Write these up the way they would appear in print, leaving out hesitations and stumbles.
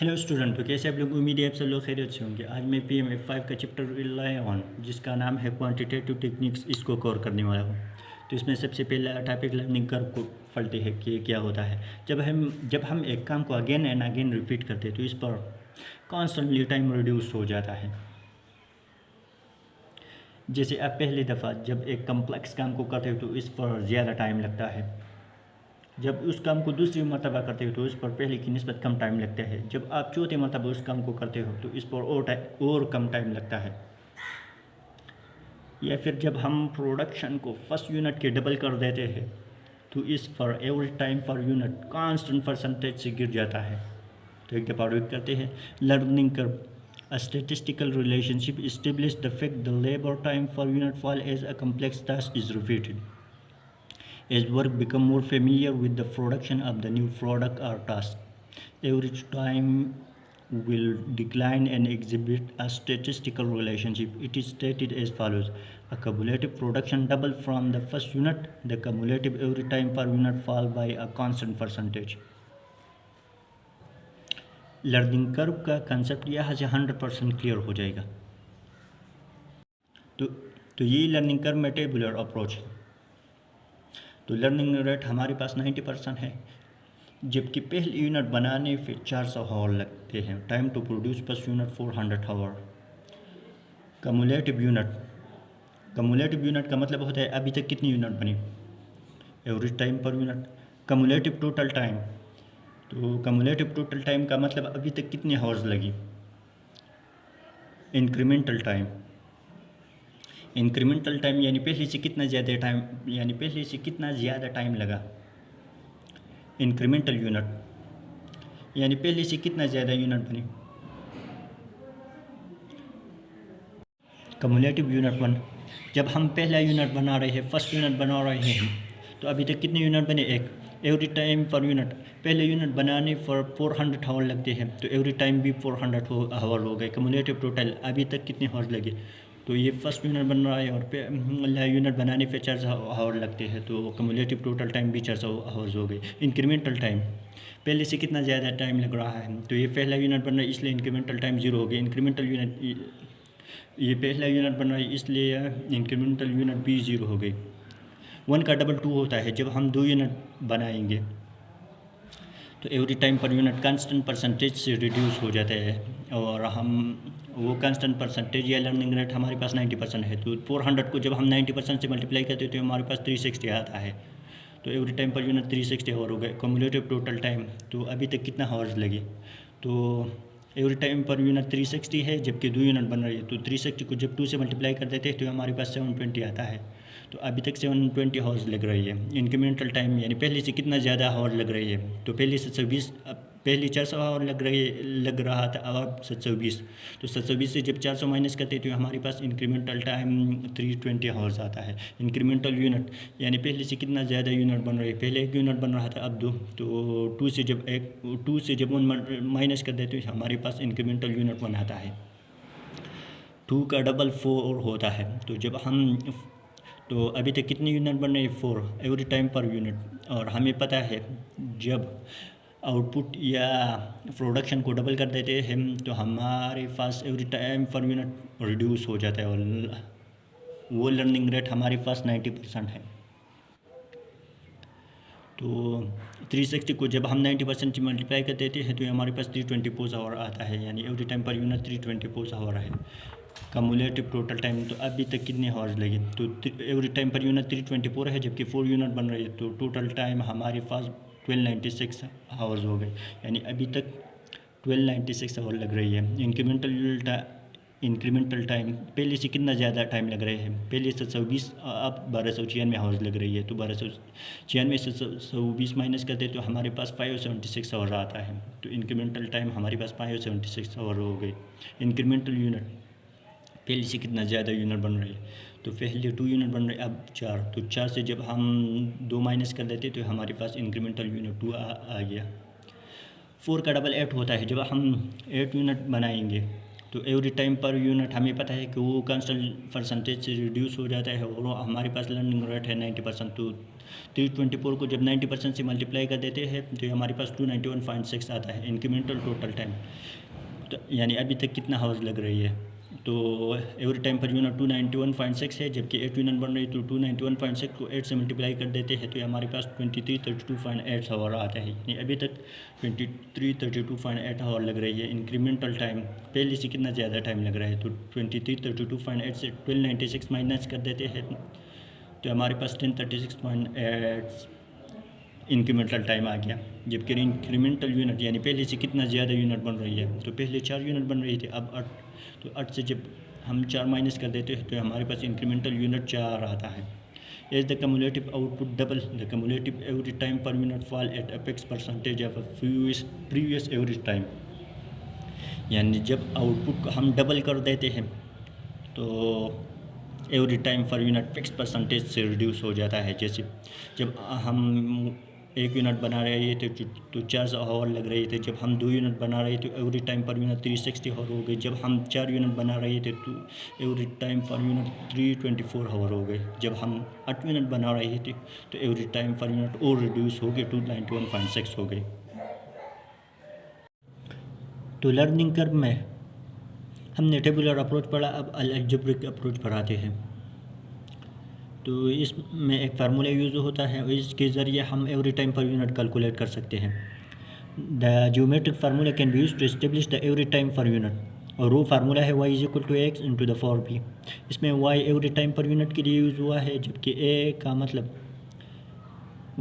Hello student, तो कैसे आप लोग? उम्मीद है आप सब लोग खैरियत से होंगे। आज मैं PMF5 का चैप्टर रिलाई ऑन, जिसका नाम है क्वांटिटेटिव टेक्निक्स, इसको कवर करने वाला हूँ। तो इसमें सबसे पहला टॉपिक लर्निंग कर्व को पढ़ते हैं कि क्या होता है। जब हम एक काम को अगेन एंड अगेन रिपीट करते हैं तो इस पर कॉन्स्टेंटली टाइम रिड्यूस हो जाता है। जैसे आप पहली दफ़ा जब एक कम्प्लेक्स काम को करते हो तो इस पर ज़्यादा टाइम लगता है। जब उस काम को दूसरी मरतबा करते हो तो उस पर पहले की निस्बत कम टाइम लगता है। जब आप चौथी मरतबा उस काम को करते हो तो इस पर और कम टाइम लगता है। या फिर जब हम प्रोडक्शन को फर्स्ट यूनिट के डबल कर देते हैं तो इस पर every time per unit constant percentage से गिर जाता है। तो एक दफ़ा रिपीट करते हैं। Learning curve, a statistical relationship established the fact the labor time per unit fall as a complex task is repeated. As work become more familiar with the production of the new product or task, average time will decline and exhibit a statistical relationship. It is stated as follows: a cumulative production double from the first unit, the cumulative average time per unit fall by a constant percentage. Learning curve का concept यहाँ से 100% clear हो जाएगा। तो ये learning curve में tabular approach है। तो लर्निंग रेट हमारे पास 90% है, जबकि पहले यूनिट बनाने पे 400 आवर लगते हैं। Time to produce first unit 400 hour. Cumulative unit का मतलब होता है अभी तक कितनी यूनिट बनी, average time per unit. Cumulative total time, तो कमुलेटिव टोटल टाइम का मतलब अभी तक कितनी आवर्स लगी। इंक्रीमेंटल टाइम यानी पहले से कितना ज़्यादा टाइम लगा। इंक्रीमेंटल यूनिट यानी पहले से कितना ज़्यादा यूनिट बनी। कमुलेटिव यूनिट वन, जब हम पहला यूनिट बना रहे हैं, फर्स्ट यूनिट बना रहे हैं, तो अभी तक कितने यूनिट बने, एक। एवरी टाइम पर यूनिट, पहले यूनिट बनाने पर 400 आवर लगते हैं, तो एवरी टाइम भी 400 आवर हो गए। कमुलेटिव टोटल अभी तक कितने आवर लगे, तो ये फर्स्ट यूनिट बन रहा है और यूनिट बनाने पे 400 आवर लगते हैं, तो कमुलेटिव टोटल टाइम भी 400 आवर्स हो गए। इंक्रीमेंटल टाइम, पहले से कितना ज़्यादा टाइम लग रहा है, तो ये पहला यूनिट बन रहा है इसलिए इंक्रीमेंटल टाइम 0 हो गया। इंक्रीमेंटल यूनिट, ये पहला यूनिट बन रहा है इसलिए इंक्रीमेंटल यूनिट भी 0 हो गई। 1 का डबल 2 होता है। जब हम 2 यूनिट बनाएंगे तो every time per unit constant percentage से रिड्यूस हो जाता है, और हम वो कांस्टेंट परसेंटेज या लर्निंग रेट हमारे पास 90% है। तो 400 को जब हम 90% से मल्टीप्लाई करते हैं तो हमारे पास 360 आता है। तो every time per unit 360 hour हो गए। कम्युलेटिव टोटल टाइम, तो अभी तक कितना आवर्स लगे, तो एवरी टाइम पर यूनिट 360 है, जबकि 2 यूनिट बन रही है, तो 360 को जब 2 से मल्टीप्लाई कर देते हैं तो हमारे पास 720 आता है। तो अभी तक 720 आवर्स लग रही है। इंक्रीमेंटल टाइम यानी पहले से कितना ज़्यादा आवर लग रही है, तो पहले 720, पहले 400 आवर लग रहा था, अब 720। तो 720 से जब 400 माइनस करते हैं तो हमारे पास इंक्रीमेंटल टाइम 320 आवर्स आता है। इंक्रीमेंटल यूनिट यानी पहले से कितना ज़्यादा यूनिट बन रही है, पहले 1 यूनिट बन रहा था, अब 2, तो 2 से जब 1 माइनस कर देते हैं हमारे पास इंक्रीमेंटल यूनिट 1 आता है। 2 का डबल 4 होता है। तो अभी तक कितने यूनिट बन रहे हैं, 4 एवरी टाइम पर यूनिट। और हमें पता है जब आउटपुट या प्रोडक्शन को डबल कर देते हैं तो हमारे पास every time per unit reduce हो जाता है, और वो लर्निंग रेट हमारे पास 90% है। तो 360 को जब हम 90% से मल्टीप्लाई कर देते हैं तो हमारे पास 324 आवर आता है, यानी every time per unit 324 hour है। कमुलेटिव टोटल टाइम, तो अभी तक कितने आवर्स लगे, तो एवरी टाइम पर यूनिट 324 है, जबकि 4 यूनिट बन रही है, तो टोटल टाइम हमारे पास 1296 आवर्स हो गए, यानी अभी तक 1296 आवर लग रही है। इंक्रीमेंटल टाइम, पहले से कितना ज़्यादा टाइम लग रहे हैं, पहले 720, अब 1296 आवर्स लग रही है। तो 1296 से 120 माइनस करते तो हमारे पास 576 आवर आता है। तो इंक्रीमेंटल टाइम हमारे पास 576 आवर हो गई। इंक्रीमेंटल यूनिट, पहले से कितना ज़्यादा यूनिट बन रही है, तो पहले 2 यूनिट बन रहे, अब 4, तो 4 से जब हम 2 माइनस कर देते तो हमारे पास इंक्रीमेंटल यूनिट 2 आ गया। 4 का डबल 8 होता है। जब हम 8 यूनिट बनाएंगे, तो एवरी टाइम पर यूनिट हमें पता है कि वो कांस्टेंट परसेंटेज से रिड्यूस हो जाता है और हमारे पास लर्निंग रेट है 90%। तो 324 को जब 90% से मल्टीप्लाई कर देते हैं तो ये हमारे पास 291.6 आता है इंक्रीमेंटल टोटल टाइम। तो यानी अभी तक कितना हावर्स लग रही है, तो एवरी टाइम पर यूनिट 291.6 है, जबकि 8 यूनिट बन रही है तो 291.6 को 8 से मल्टीप्लाई कर देते हैं तो ये हमारे पास 2332.8 आवर आता है। यानी अभी तक 2332.8 आवर लग रही है। इंक्रीमेंटल टाइम पहले से कितना ज़्यादा टाइम लग रहा है, तो 2332.8 से 1296 माइनस कर देते हैं तो हमारे पास 1036.8 इंक्रीमेंटल टाइम आ गया। जबकि इंक्रीमेंटल यूनिट यानी पहले से कितना ज़्यादा यूनिट बन रही है, तो पहले 4 यूनिट बन रही थी, अब 8, तो 8 से जब हम 4 माइनस कर देते हैं तो हमारे पास इंक्रीमेंटल यूनिट 4 आता है। As the cumulative output double the cumulative every time per unit fall at apex percentage of previous average time. यानी जब आउटपुट को हम डबल कर देते हैं तो every time per unit fix percentage से रिड्यूस हो जाता है। जैसे जब हम 1 यूनिट बना रहे थे तो 400 आवर लग रहे थे, जब हम 2 यूनिट बना रहे थे तो every time per unit 360 hour हो गए, जब हम 4 यूनिट बना रहे थे तो every time per unit 324 hour हो गए, जब हम 8 यूनिट बना रहे थे तो एवरी टाइम पर यूनिट और रिड्यूस हो गए 291.6 हो गए। तो लर्निंग कर्व में हमने टेबुलर अप्रोच पढ़ा, अब अलजेब्रिक अप्रोच पढ़ाते हैं। तो इसमें एक फार्मूला यूज़ होता है और इसके ज़रिए हम every time per unit calculate कर सकते हैं। The geometric formula can be use to establish the every time per unit, और वो फार्मूला है y is equal to X into the 4b। इसमें y every time per unit के लिए use हुआ है, जबकि a का मतलब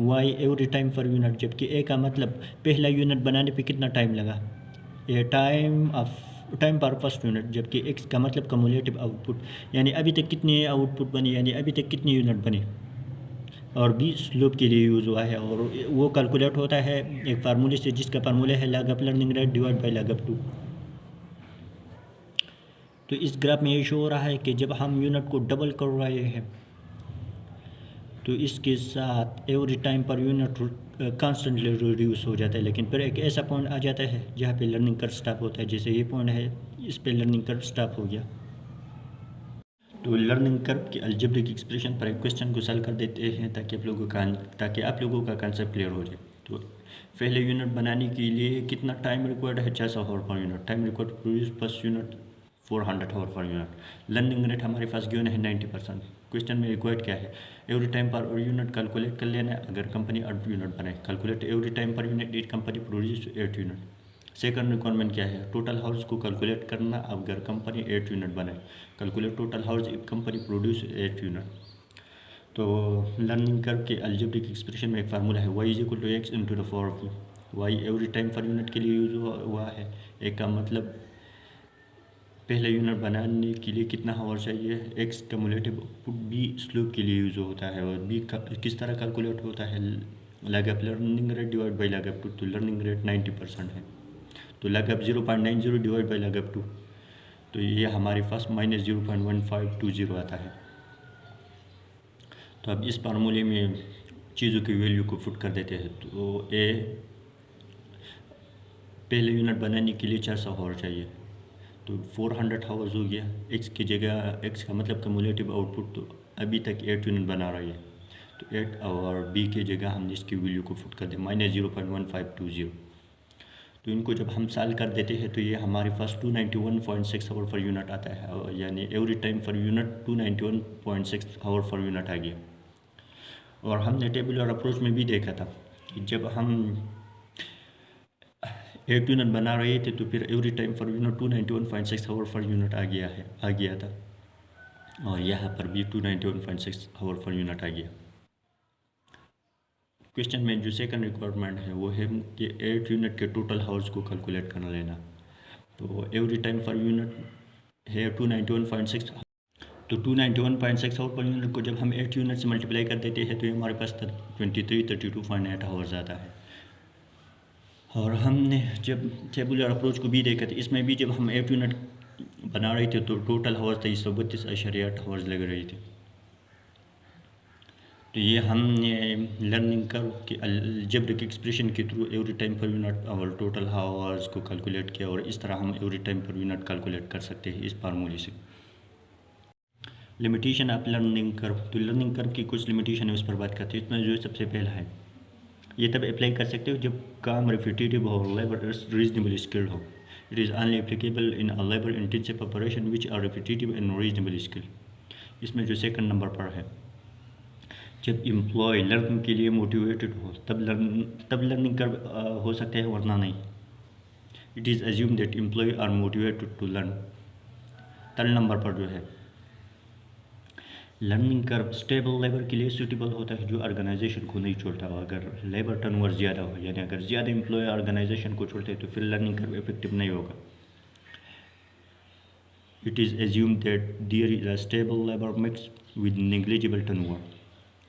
y every time per unit, जबकि a का मतलब पहला यूनिट बनाने पे कितना टाइम लगा, ये टाइम पर फर्स्ट यूनिट, जबकि x का मतलब कम्युलेटिव आउटपुट यानी अभी तक कितने आउटपुट बने, यानी अभी तक कितने यूनिट बने, और b स्लोप के लिए यूज़ हुआ है और वो कैलकुलेट होता है एक फार्मूले से जिसका फार्मूला है log of learning rate divide by log of 2। तो इस ग्राफ में ये शो हो रहा है कि जब हम यूनिट को डबल कर रहे हैं तो इसके साथ every time per unit constantly reduce हो जाता है, लेकिन फिर एक ऐसा पॉइंट आ जाता है जहाँ पे लर्निंग कर्व स्टॉप होता है। जैसे ये पॉइंट है, इस पे लर्निंग कर्व स्टॉप हो गया। तो लर्निंग कर्व के अलजेब्रिक एक्सप्रेशन पर एक क्वेश्चन को सॉल्व कर देते हैं ताकि आप लोगों का कंसेप्ट क्लियर हो जाए। तो पहले यूनिट बनाने के लिए कितना टाइम रिक्वायर्ड है, 600 hour per unit. Time required produce first unit 400 hour per unit. Learning rate हमारे पास गिवन है 90%। क्वेश्चन में रिक्वायर्ड क्या है, every time per unit calculate कर लेना है अगर कंपनी 8 यूनिट बनाए। Calculate every time per unit it company produce 8 unit. Second requirement क्या है, टोटल हाउस को कैलकुलेट करना अगर कंपनी 8 यूनिट बनाए। Calculate total hours if company produce 8 unit. तो लर्निंग कर्व के अलजेब्रिक एक्सप्रेशन में एक फार्मूला है y is equal to X into the 4b। y every time per unit के लिए यूज हुआ है, एक का मतलब पहले यूनिट बनाने के लिए कितना आवर चाहिए, x cumulative output, b slope के लिए यूज होता है, और b किस तरह कैलकुलेट होता है, log of learning rate divide by log of 2। तो लर्निंग रेट 90% है तो log of 0.90 divide by log of 2, तो ये हमारे पास -0.1520 आता है। तो अब इस फार्मूले में चीज़ों की वैल्यू को पुट कर देते हैं। तो a पहले यूनिट बनाने के लिए 400 आवर चाहिए, तो 400 आवर्स हो गया। x की जगह, x का मतलब कम्युलेटिव आउटपुट, तो अभी तक 8 यूनिट बना रही है तो 8 और b की जगह हमने इसकी वैल्यू को पुट कर दिया -0.1520। तो इनको जब हम सॉल्व कर देते हैं तो ये हमारे पास 291.6 आवर पर यूनिट आता है, और यानी every time per unit 291.6 hour per unit आ गया। और हमने टेबुलर अप्रोच में भी देखा था कि जब हम 8 यूनिट बना रहे थे तो फिर every time per unit 291.6 hour per unit आ गया था, और यहाँ पर भी 291.6 आवर पर यूनिट आ गया। क्वेश्चन में जो सेकंड रिक्वायरमेंट है वो है कि 8 यूनिट के टोटल हावर्स को कैलकुलेट करना लेना। तो एवरी टाइम पर यूनिट है 291.6, तो 291.6 आवर पर यूनिट को जब हम 8 यूनिट से मल्टीप्लाई कर देते हैं तो ये हमारे पास 32.8 आवर्स आता है। और हमने जब टेबुलर अप्रोच को भी देखा था, इसमें भी जब हम 8 यूनिट बना रहे थे तो टोटल हावर्स 2332.8 आवर्स लग रही थी। तो ये हमने लर्निंग कर्व के अलजेब्रिक एक्सप्रेशन के through every time per unit और टोटल हावर्स को कैलकुलेट किया, और इस तरह हम every time per unit calculate कर सकते हैं इस फार्मूले से। लिमिटेशन ऑफ लर्निंग कर्व, तो लर्निंग कर्व की कुछ लिमिटेशन है उस पर बात करते हैं। इसमें जो सबसे पहला है, ये तब अप्लाई कर सकते हो जब काम रिपीटेटिव हो और लेबर रीजनेबल स्किल्ड हो। It is only applicable in a labour intensive operation which are repetitive and reasonable skill. इसमें जो सेकंड नंबर पर है, जब एम्प्लॉय लर्निंग के लिए मोटिवेटेड हो तब लर्निंग कर्व हो सकता है, वरना नहीं। It is assume that employ are motivated to learn. Third number पर जो है, लर्निंग कर्व स्टेबल लेबर के लिए सूटेबल होता है जो ऑर्गेनाइजेशन को नहीं छोड़ता हो। अगर लेबर टर्नओवर ज़्यादा हो, यानी अगर ज़्यादा एम्प्लॉय ऑर्गेनाइजेशन को छोड़ते हैं तो फिर लर्निंग कर्व इफेक्टिव नहीं होगा। It is assume that there is a stable labour mix with negligible turnover.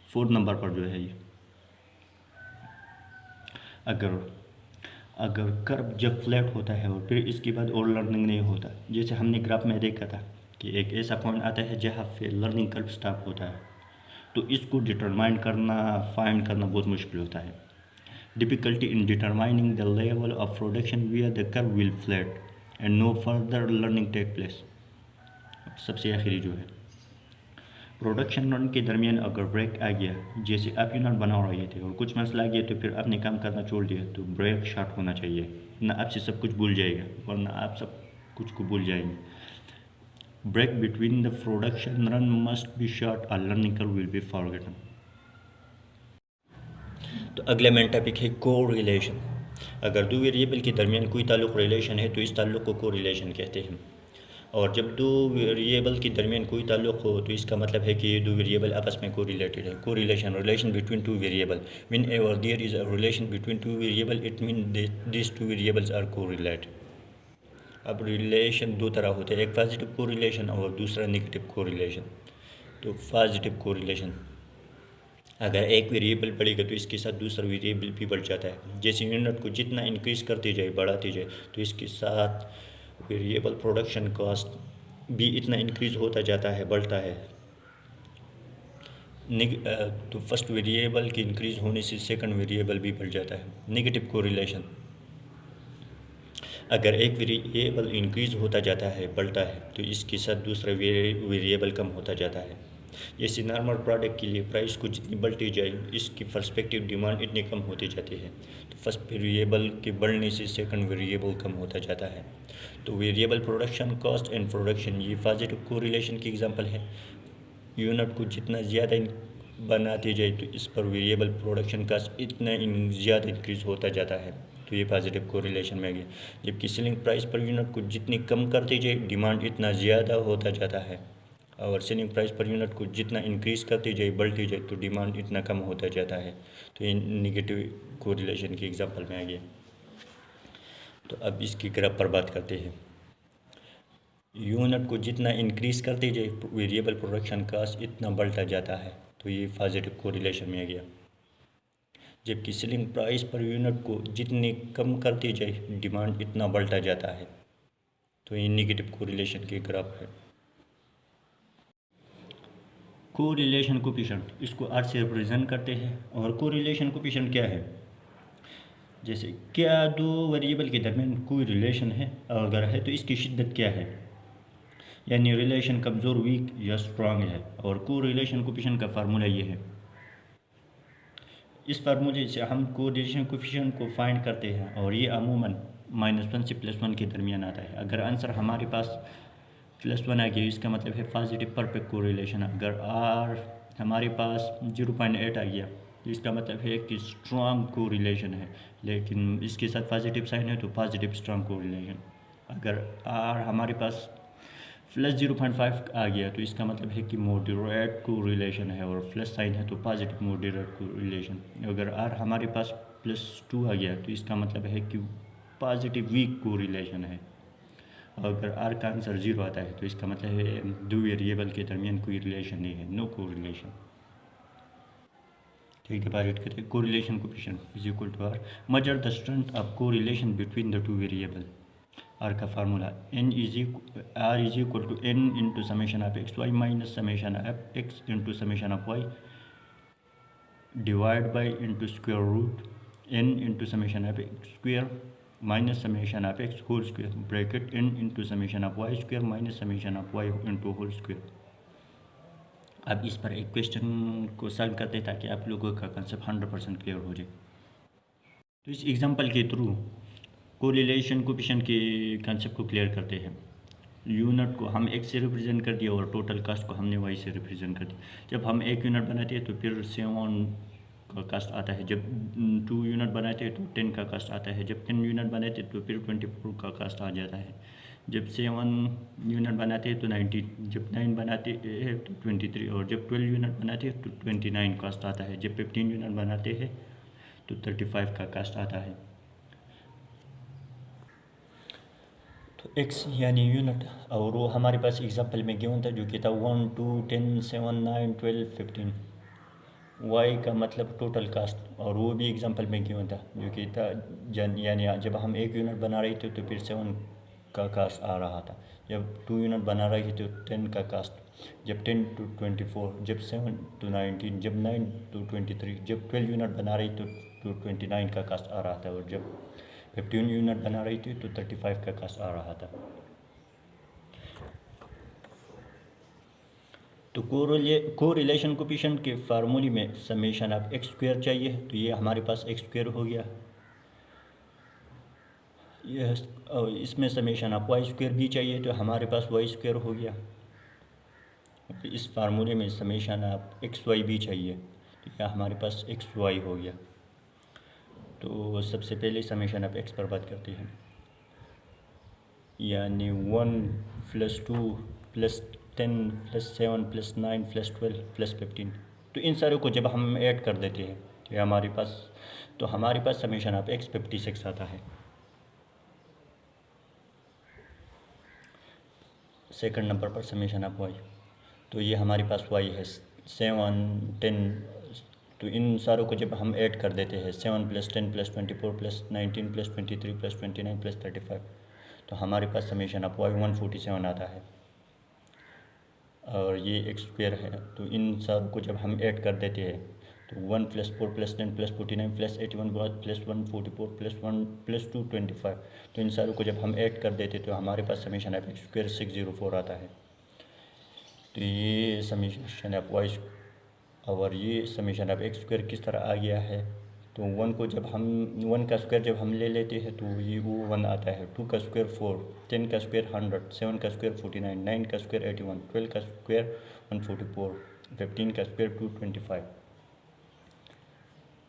Fourth number पर जो है, अगर अगर कर्व जब फ्लैट होता है और फिर इसके बाद और लर्निंग नहीं होता, जैसे हमने ग्राफ में देखा था कि एक ऐसा पॉइंट आता है जहाँ पे लर्निंग कर्व स्टॉप होता है, तो इसको डिटरमाइन करना, फाइंड करना बहुत मुश्किल होता है। Difficulty in determining the level of production where the curve will flat and no further learning take place. सबसे आखिरी जो है, प्रोडक्शन रन के दरमियान अगर ब्रेक आ गया, जैसे आप यूनिट बना रहे थे और कुछ मसला आ गया तो फिर आपने काम करना छोड़ दिया, तो ब्रेक शार्ट होना चाहिए, ना आपसे सब कुछ भूल जाएगा, वरना आप सब कुछ को भूल जाएंगे। Break between the production run must be short और learning curve will be forgotten. तो अगला मेन टॉपिक है को रिलेशन। अगर दो वेरिएबल के दरमियान कोई ताल्लुक रिलेशन है तो इस ताल्लुक को रिलेशन कहते हैं। और जब दो वेरिएबल के दरमियान कोई ताल्लुक हो तो इसका मतलब है कि ये दो वेरिएबल आपस में कोरिलेटेड है। Relation between two variable, whenever there is a relation between two variable it mean this two variables are correlated. अब रिलेशन दो तरह होते हैं, एक पॉजिटिव कोरिलेशन और दूसरा नेगेटिव कोरिलेशन। तो पॉजिटिव कोरिलेशन, अगर एक वेरिएबल बढ़ेगा तो इसके साथ दूसरा वेरिएबल भी बढ़ जाता है। जैसे यूनिट को जितना इंक्रीज़ करते जाए, बढ़ाते जाए, तो इसके साथ वेरिएबल प्रोडक्शन कॉस्ट भी इतना इंक्रीज़ होता जाता है, बढ़ता है। तो फर्स्ट वेरिएबल के इंक्रीज़ होने से सेकंड वेरिएबल भी बढ़ जाता है। नेगेटिव कोरिलेशन, अगर एक वेरिएबल इंक्रीज़ होता जाता है, बढ़ता है, तो इसके साथ दूसरा वेरिएबल कम होता जाता है। जैसे नॉर्मल प्रोडक्ट के लिए प्राइस को जितनी बढ़ती जाए, इसकी पर्सपेक्टिव डिमांड इतनी कम होती जाती है। तो फर्स्ट वेरिएबल के बढ़ने से सेकंड वेरिएबल कम होता जाता है। तो variable production cost and production, ये पॉजिटिव कोरिलेशन की एग्जांपल है। यूनिट को जितना ज़्यादा बनाते जाए तो इस पर वेरिएबल प्रोडक्शन कॉस्ट इतना ज़्यादा इंक्रीज़ होता जाता है, तो ये पॉजिटिव कोरिलेशन में आ गया। जबकि सेलिंग प्राइस पर यूनिट को जितनी कम करते जाए, डिमांड इतना ज़्यादा होता जाता है, और सेलिंग प्राइस पर यूनिट को जितना इंक्रीज़ करते जाए, बढ़ती जाए, तो डिमांड इतना कम होता जाता है। तो ये नेगेटिव कोरिलेशन की एग्जांपल में आ गया। तो अब इसकी ग्राफ पर बात करते हैं। यूनिट को जितना इंक्रीज़ करते जाए, वेरिएबल प्रोडक्शन कॉस्ट इतना बढ़ता जाता है, तो ये पॉजिटिव कोरिलेशन में आ गया। जबकि सेलिंग प्राइस पर यूनिट को जितनी कम करते जाए, डिमांड इतना बढ़ता जाता है, तो ये नेगेटिव कोरिलेशन की ग्राफ है। कोरिलेशन कोफिशिएंट, इसको आर से रिप्रेजेंट करते हैं। और कोरिलेशन कोफिशिएंट क्या है, जैसे क्या दो वेरिएबल के दरमियान कोई रिलेशन है, अगर है तो इसकी शिद्दत क्या है, यानी रिलेशन कमज़ोर, वीक या स्ट्रांग है। और कोरिलेशन कोफिशिएंट का फार्मूला ये है। इस फार्मूले से हम कोरिलेशन कोफिशिएंट को फाइंड करते हैं, और ये अमूमन -1 से +1 के दरमियान आता है। अगर आंसर हमारे पास +1 आ गया, इसका मतलब है पॉजिटिव परफेक्ट कोरिलेशन। अगर आर हमारे पास 0.8 आ गया, तो इसका मतलब है कि स्ट्रांग कोरिलेशन है, लेकिन इसके साथ पॉजिटिव साइन है तो पॉजिटिव स्ट्रांग कोरिलेशन। अगर आर हमारे पास +0.5 आ गया, तो इसका मतलब है कि मॉडरेट कोरिलेशन है, और प्लस साइन है तो पॉजिटिव मॉडरेट कोरिलेशन। अगर आर हमारे पास +2 आ गया, तो इसका मतलब है कि पॉजिटिव वीक कोरिलेशन है। अगर आर का आंसर 0 आता है, तो इसका मतलब है दो वेरिएबल के दरमियान कोई रिलेशन नहीं है, नो कोरिलेशन। ठीक है, बात करते हैं correlation coefficient is equal to R. Measure the strength of correlation between the two variable. R का formula R is equal to n into summation of x Y minus summation of x into summation of Y divide by into square root n into summation of x square minus summation of x whole square bracket n into summation of Y square minus summation of Y into whole square. अब इस पर एक question को solve करते हैं ताकि आप लोगों का कंसेप्ट 100% क्लियर हो जाए। तो इस एग्जांपल के थ्रू कोरिलेशन कोएफिशिएंट के कंसेप्ट को क्लियर करते हैं। यूनिट को हम x से रिप्रेजेंट कर दिया और टोटल कास्ट को हमने y से रिप्रेजेंट कर दिया। जब हम एक यूनिट बनाते हैं तो फिर 7 का कास्ट आता है, जब 2 यूनिट बनाते हैं तो 10 का कास्ट आता है, जब 10 यूनिट बनाते हैं तो फिर 24 का कास्ट आ जाता है, जब 7 यूनिट बनाते हैं तो 90, जब 9 बनाते हैं तो 23 और जब 12 यूनिट बनाते हैं तो 29 कास्ट आता है, जब 15 यूनिट बनाते हैं तो 35 का कास्ट आता है। तो x यानी यूनिट और वो हमारे पास एग्जांपल में गिवन था जो कि था 1 2 10 7 9 12 15। y का मतलब टोटल कास्ट और वो भी एग्जांपल में गिवन था जो कि था यानी जब हम एक यूनिट बना रहे थे तो फिर 7 का कास्ट आ रहा था, जब 2 यूनिट बना रहे थे तो 10 का कास्ट, जब 10 to 24, जब 7 to 19, जब 9 to 23, जब 12 यूनिट बना रही तो 29 का कास्ट आ रहा था और जब 15 यूनिट बना रही थी तो 35 का कास्ट आ रहा था। तो कोरिलेशन कोएफिशिएंट के फार्मूले में समेशन ऑफ एक्स स्क्वायर चाहिए, तो ये हमारे पास एक्स स्क्वायर हो गया, यह और इसमें समेशन ऑफ वाई स्क्वायर भी चाहिए तो हमारे पास वाई स्क्वायर हो गया। इस फार्मूले में समेशन ऑफ एक्स वाई भी चाहिए तो यह हमारे पास एक्स वाई हो गया। तो सबसे पहले समेशन ऑफ एक्स पर बात करते हैं, यानी 1 + 2 + 10 + 7 + 9 + 12 + 15। तो इन सारों को जब हम ऐड कर देते हैं तो हमारे पास समेशन ऑफ एक्स 56 आता है। सेकंड नंबर पर समेशन ऑफ वाई, तो ये हमारे पास वाई है 7 10। तो इन सारों को जब हम ऐड कर देते हैं 7 + 10 + 24 + 19 + 23 + 29 + 35, तो हमारे पास समेशन ऑफ वाई 147 आता है और ये एक्स स्क्वायर है। तो इन सारों को जब हम ऐड कर देते हैं तो 1 + 4 + 10 + 49 + 81 + 144 + 1 + 2 25। तो इन सारों को जब हम ऐड कर देते तो हमारे पास समेशन ऑफ एक्स स्क्वायर 604 आता है। तो ये समेशन ऑफ वाई और ये समेशन ऑफ एक्स स्क्वायर किस तरह आ गया है, तो 1 को जब हम 1 का स्क्वायर जब हम ले लेते हैं तो ये वो 1 आता है, 2 का स्क्वायर 4, 10 का स्क्वायर 100, 7 का स्क्वायर 49, 9 का स्क्वायर 81, 12 का स्क्वायर 144, 15 का स्क्वायर 225।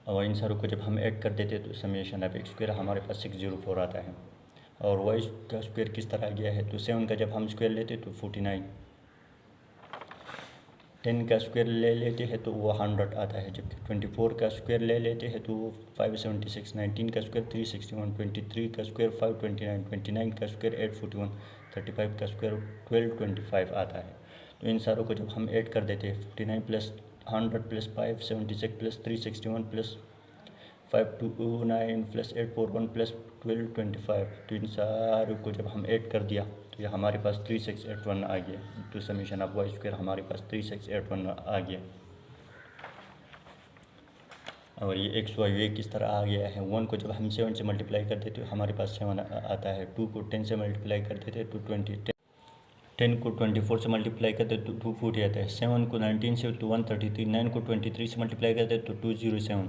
और इन सारों को जब हम ऐड कर देते हैं तो समेशन ऑफ एक्स स्क्वायर हमारे पास 604 आता है। और वाई का स्क्वायर किस तरह आ गया है, तो 7 का जब हम स्क्वायर लेते तो 49, 10 का स्क्वायर ले लेते हैं तो वो 100 आता है, जबकि 24 का स्क्वायर ले लेते हैं तो 576, 19 का स्क्वायर 361, 23 का स्क्वायर 529, 29 का स्क्वायर 841, 35 का स्क्वायर 1225 आता है। तो इन सारों को जब हम ऐड कर देते हैं 49 + 100 + 576 + 361 + 529 + 841 + 1225, तो इन सारों को जब हम ऐड कर दिया तो ये हमारे पास 3681 आ गया। तो समेशन ऑफ वाई स्क्वायर हमारे पास 3681 आ गया। और ये एक्स वाई वे किस तरह आ गया है, 1 को जब हम 7 से मल्टीप्लाई कर देते तो हमारे पास 7 आता है, 2 को 10 से मल्टीप्लाई कर देते तो 20, 10 को 24 से मल्टीप्लाई करते तो 240 आता है, 7 को 19 से तो 133, 9 को 23 से मल्टीप्लाई करते तो 207,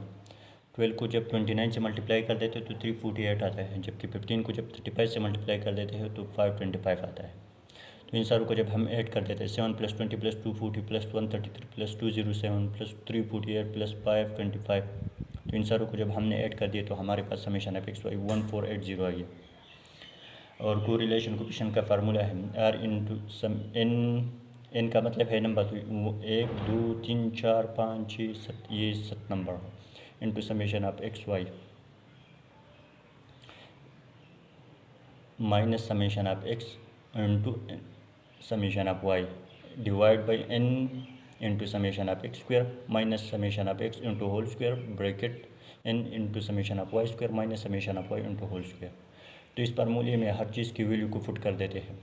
12 को जब 29 से मल्टीप्लाई कर देते तो 348 आता है, जबकि 15 को जब 35 से मल्टीप्लाई कर देते हैं तो 525 आता है। तो इन सारों को जब हम ऐड कर देते हैं 7 + 20 + 240 + 133 + 207 + 348 + 525, तो इन सारों को जब हमने ऐड कर दिए तो हमारे पास समेशन ऑफ एक्स वाई 1480 आ गया। और कोरिलेशन कोएफिशिएंट का फार्मूला है आर इंटू सम एन का मतलब है नंबर, तो 1 2 3 4 5 6 7, ये 7 number into summation of x Y minus summation of x into summation of Y divide by N into summation of x square minus summation of x into whole square bracket N into summation of Y square minus summation of Y into whole square. तो इस फार्मूले में हर चीज़ की value को put कर देते हैं।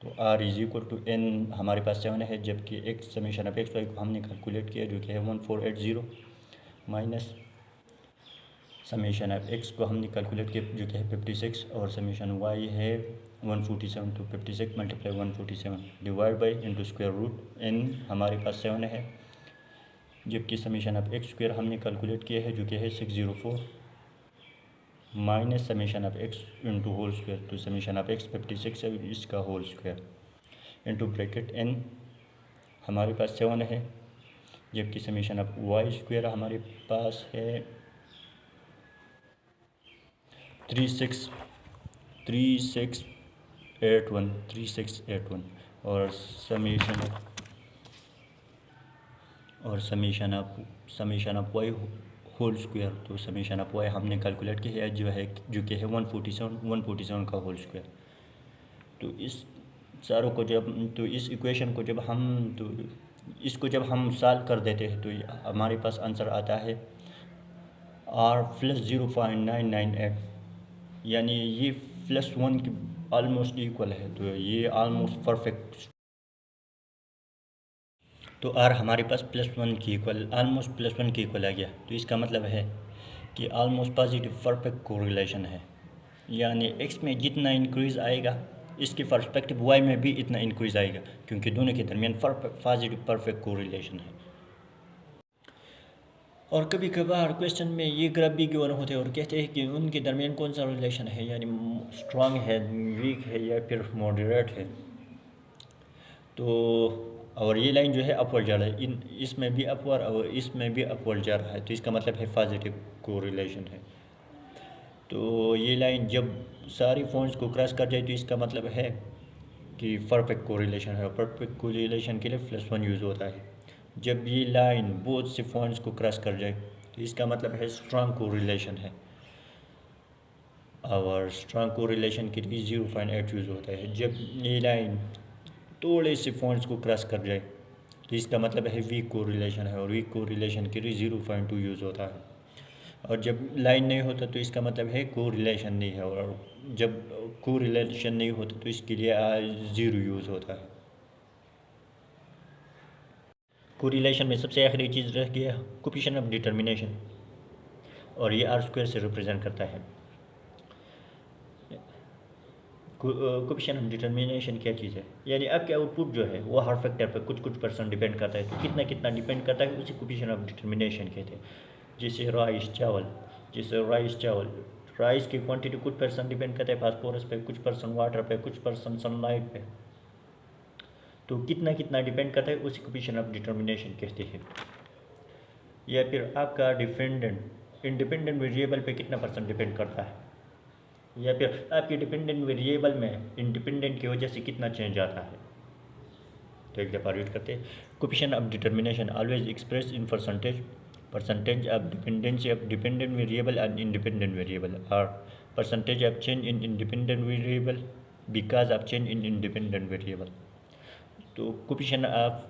तो R is equal to N हमारे पास 7 है, जबकि X summation of x Y को हमने कैलकुलेट किया जो कि है 1480, माइनस समेशन ऑफ एक्स को हमने कैलकुलेट किया जो कि है 56 और समेशन वाई है 147 तो 56 multiply 147 divide by into square root N हमारे पास 7 है, जबकि समेशन ऑफ एक्स स्क्वायर हमने कैलकुलेट किया है जो कि है 604 minus summation of x into whole square तो समेशन ऑफ एक्स 56 है इसका whole square into bracket N हमारे पास 7 है, जबकि समेशन ऑफ वाई स्क्वायर हमारे पास है 3681 और summation of Y whole square तो समेशन ऑफ वाई हमने कैलकुलेट किया है जो कि है 147 का होल स्क्वायर। तो इस सारों को जब इस इक्वेशन को जब हम सॉल्व कर देते हैं तो हमारे पास आंसर आता है r प्लस 0.998 यानी ये +1 की ऑलमोस्ट इक्वल है, तो ये ऑलमोस्ट परफेक्ट। तो r हमारे पास +1 की इक्वल ऑलमोस्ट +1 की इक्वल आ गया, तो इसका मतलब है कि ऑलमोस्ट पॉजिटिव परफेक्ट कोरिलेशन है, यानी x में जितना इंक्रीज़ आएगा इसके पर्सपेक्टिव y में भी इतना इंक्रीज़ आएगा, क्योंकि दोनों के दरमियान पॉजिटिव परफेक्ट कोरिलेशन है। और कभी कभार क्वेश्चन में ये ग्राफ भी गिवन होते हैं और कहते हैं कि उनके दरमियान कौन सा रिलेशन है, यानी स्ट्रांग है, वीक है या फिर मॉडरेट है। तो और ये लाइन जो है अपवर्ड जा रहा है, इसमें भी अपवर्ड और इसमें भी अपवर्ड जा रहा है, तो इसका मतलब है पॉजिटिव कोरिलेशन है। तो ये लाइन जब सारी पॉइंट्स को क्रॉस कर जाए तो इसका मतलब है कि परफेक्ट कोरिलेशन है, और परफेक्ट कोरिलेशन के लिए +1 यूज़ होता है। जब ये लाइन बहुत से पॉइंट्स को क्रॉस कर जाए तो इसका मतलब है स्ट्रांग कोरिलेशन है, और स्ट्रांग कोरिलेशन के लिए 0.8 यूज़ होता है। जब ये लाइन थोड़े से पॉइंट्स को क्रॉस कर जाए तो इसका मतलब है वीक कोरिलेशन है, और वीक कोरिलेशन के लिए 0.2 यूज़ होता है। और जब लाइन नहीं होता तो इसका मतलब है कोरिलेशन नहीं है, और जब कोरिलेशन नहीं होता तो इसके लिए 0 यूज़ होता है। कोरिलेशन में सबसे आखिरी चीज़ रह गया कोफिशिएंट ऑफ डिटर्मिनेशन, और ये r² से रिप्रेजेंट करता है। कोफिशिएंट ऑफ डिटर्मिनेशन क्या चीज़ है, यानी आपके आउटपुट जो है वो हर फैक्टर पर कुछ परसेंट डिपेंड करता है, तो कितना डिपेंड करता है उसी कोफिशिएंट ऑफ डिटर्मिनेशन कहते हैं। जैसे राइस की क्वांटिटी कुछ परसेंट डिपेंड करता है फास्फोरस पे, कुछ परसेंट वाटर पे, कुछ परसेंट सनलाइट पे, तो कितना डिपेंड करता है उसी कोफिशिएंट ऑफ डिटर्मिनेशन कहते हैं। या फिर आपका इंडिपेंडेंट वेरिएबल पे कितना परसेंट डिपेंड करता है, या फिर आपके डिपेंडेंट वेरिएबल में इंडिपेंडेंट की वजह से कितना चेंज आता है। तो एक दफ़ा रीड करते हैं। Coefficient of determination always express in percentage of dependency of dependent variable and independent variable, और percentage of change in independent variable because of change in independent variable. तो कोफिशिएंट ऑफ